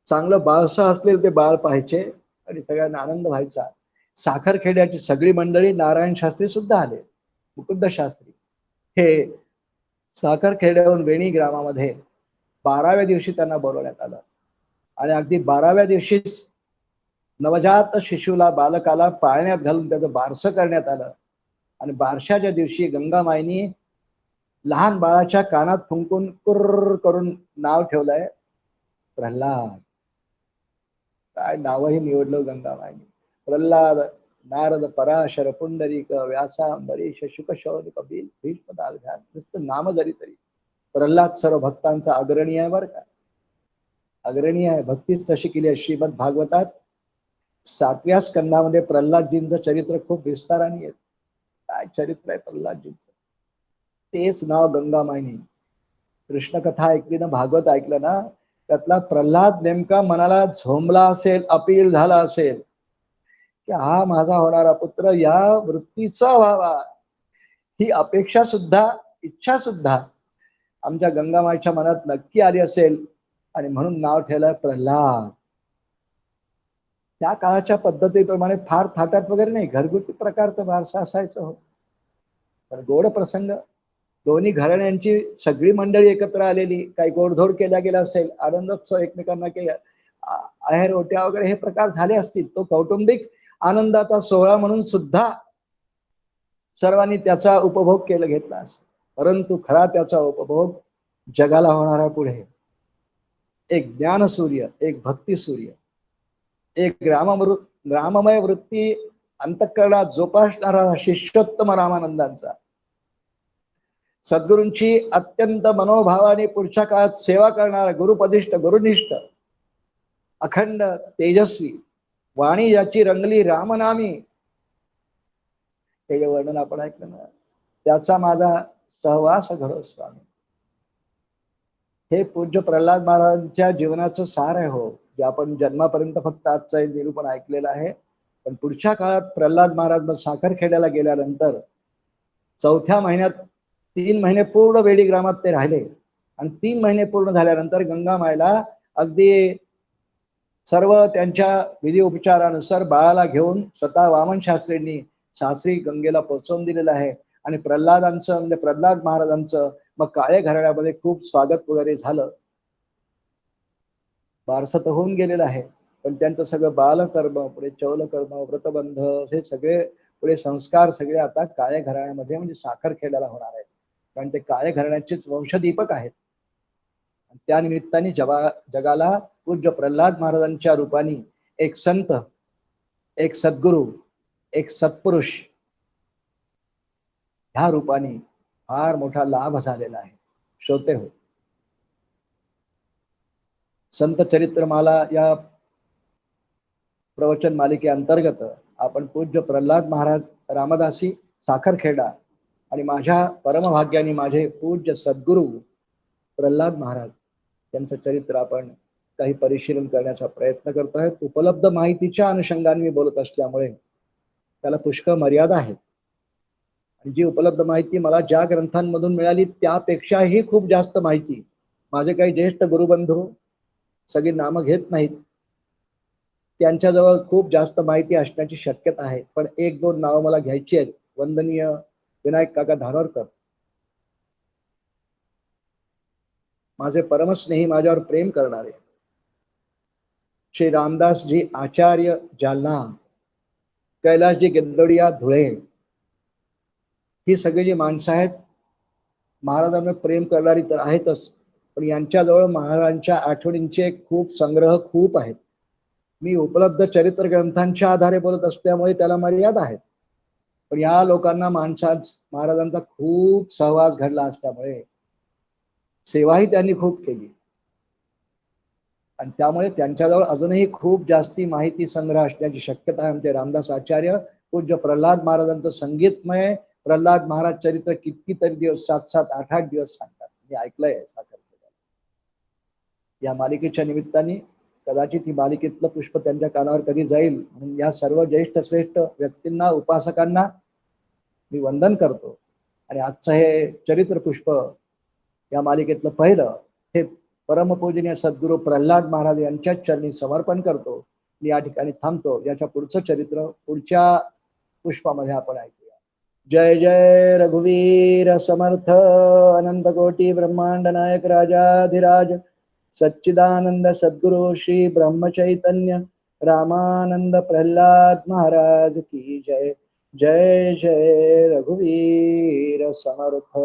चांगलं बाळसं असलेलं ते बाळ पाहायचे आणि सगळ्यांना आनंद व्हायचा. साखरखेड्याची सगळी मंडळी, नारायण शास्त्री सुद्धा आले, मुकुंद शास्त्री, हे साखरखेड्याहून वेणी ग्रामामध्ये 12व्या दिवशी त्यांना बोलवण्यात आलं. आणि अगदी 12व्या दिवशीच नवजात शिशूला, बालकाला पाळण्यात घालून त्याचं बारसं करण्यात आलं. आणि बारशाच्या दिवशी गंगामाईनी लहान बाळाच्या कानात फुंकून कुर्र करून नाव ठेवलंय प्रल्हाद. काय नावही निवडलं गंगामाईनी. प्रल्हाद, नारद, पराशर, पुंडरीक, व्यासा, अंबरीश, शुकशौन, कपिल, भीष्म, दालघान. नुसतं नाम जरी तरी प्रल्हाद सर्व भक्तांचा अग्रणी आहे. बरं का, अग्रणी आहे. भक्तीच तशी केली आहे. श्रीमद भागवतात 7व्या स्कंदामध्ये प्रल्हादजींचं चरित्र खूप विस्ताराने येत. काय चरित्र आहे प्रल्हादजींचं, तेच नाव गंगामाईनी. कृष्णकथा ऐकली ना, भागवत ऐकलं ना, त्यातला प्रल्हाद नेमका मनाला झोंबला असेल, अपील झाला असेल की हा माझा होणारा पुत्र या वृत्तीचा व्हावा, ही अपेक्षा सुद्धा, इच्छा सुद्धा आमच्या गंगामाईच्या मनात नक्की आली असेल. आणि म्हणून नाव ठेवलंय प्रल्हाद. त्या काळाच्या पद्धतीप्रमाणे फार थाटात वगैरे नाही, घरगुती प्रकारचं वारसा असायचं हो. पण गोड प्रसंग, दोन्ही घराण्यांची सगळी मंडळी एकत्र आलेली, काही गोडधोड केल्या गेला असेल, आनंदोत्सव एकमेकांना केला, आहेर ओट्या वगैरे हे प्रकार झाले असतील. तो कौटुंबिक आनंदाचा सोहळा म्हणून सुद्धा सर्वांनी त्याचा उपभोग घेतला असेल. परंतु खरा त्याचा उपभोग जगाला होणारा पुढे एक ज्ञानसूर्य, एक भक्तिसूर्य, एक राममय वृत्ती अंतःकरणात जोपासणारा शिष्योत्तम रामानंदांचा, सद्गुरूंची अत्यंत मनोभावाने पुढच्या काळात सेवा करणारा, गुरुपदिष्ठ, गुरुनिष्ठ, अखंड तेजस्वी, वाणी याची रंगली रामनामी, हे वर्णन आपण ऐकलं ना, त्याचा माझा सहवास घडो स्वामी. हे पूज्य प्रल्हाद महाराजांच्या जीवनाचं सार आहे हो, जे आपण जन्मापर्यंत फक्त आजचं निरूपण ऐकलेलं आहे. पण पुढच्या काळात प्रल्हाद महाराज साखरखेड्याला गेल्यानंतर चौथ्या महिन्यात 3 महिने पूर्ण बेडी ग्रामात ते राहिले आणि 3 महिने पूर्ण झाल्यानंतर गंगामाईला अगदी सर्व त्यांच्या विधी उपचारानुसार बाळाला घेऊन स्वतः वामन शास्त्रींनी शास्त्री गंगेला पोहोचवून दिलेलं आहे. आणि प्रल्हादांचं म्हणजे प्रल्हाद महाराजांचं मग काळे घराण्यामध्ये खूप स्वागत वगैरे झालं. बारसं तर होऊन गेलेलं आहे, पण त्यांचं सगळं बालकर्म, पुढे चौलकर्म, व्रतबंध हे सगळे पुढे संस्कार सगळे आता काळे घराण्यामध्ये म्हणजे साखर खेळायला होणार आहेत, कारण ते काळे घराण्याचेच वंशदीपक आहेत. त्या निमित्ताने जगाला पूज्य प्रल्हाद महाराजांच्या रूपाने एक संत, एक सद्गुरू, एक सत्पुरुष ह्या रूपाने फार मोठा लाभ झालेला आहे. श्रोते हो, संत चरित्रमाला या प्रवचन मालिकेअंतर्गत आपण पूज्य प्रल्हाद महाराज रामदासी साखरखेडा आणि माझ्या परमभाग्याने माझे पूज्य सद्गुरू प्रल्हाद महाराज त्यांचं चरित्र आपण काही परिशीलन करण्याचा प्रयत्न करत आहेत. उपलब्ध माहितीच्या अनुषंगाने मी बोलत असल्यामुळे त्याला पुष्कळ मर्यादा आहेत. आणि जी उपलब्ध माहिती मला ज्या ग्रंथांमधून मिळाली त्यापेक्षाही खूप जास्त माहिती माझे काही ज्येष्ठ गुरुबंधू सगळी नामं घेत नाहीत, त्यांच्याजवळ खूप जास्त माहिती असण्याची शक्यता आहे. पण एक दोन नावं मला घ्यायची आहेत. वंदनीय विनायक काका धानोरकर, माझे परमस्नेही, माझ्यावर प्रेम करणारे, श्री रामदासजी आचार्य जालना, कैलासजी गेद्दोडिया धुळे, ही सगळी जी माणसं आहेत महाराजांना प्रेम करणारी तर आहेतच, पण यांच्याजवळ महाराजांच्या आठवणींचे खूप संग्रह खूप आहेत. मी उपलब्ध चरित्र ग्रंथांच्या आधारे बोलत असल्यामुळे त्याला मर्यादा आहेत, पण या लोकांना महाराजांचा खूप सहवास घडला असल्यामुळे सेवाही त्यांनी खूप केली आणि त्यामुळे त्यांच्याजवळ अजूनही खूप जास्ती माहिती संग्रह असण्याची शक्यता आहे. आमचे रामदास आचार्य पूज्य प्रल्हाद महाराजांचं संगीतमय प्रल्हाद महाराज चरित्र कितीतरी दिवस 7-7, 8-8 दिवस सांगतात. मी ऐकलंय साखरखेड्यात. या मालिकेच्या निमित्ताने कदाचित ही मालिकेतलं पुष्प त्यांच्या कानावर कधी जाईल म्हणून या सर्व ज्येष्ठ श्रेष्ठ व्यक्तींना, उपासकांना मी वंदन करतो. आणि आजचं हे चरित्र पुष्प या मालिकेतलं पहिलं हे परमपूजनीय सद्गुरू प्रल्हाद महाराज यांच्याच चरणी समर्पण करतो. या ठिकाणी थांबतो. याच्या पुढचं चरित्र पुढच्या पुष्पामध्ये आपण ऐकूया. जय जय रघुवीर समर्थ अनंत कोटी ब्रह्मांड नायक राजाधिराज सच्चिदानंद सद्गुरु श्री ब्रह्मचैतन्य रामानंद प्रल्हाद महाराज की जय. जय जय रघुवीर समर्थ.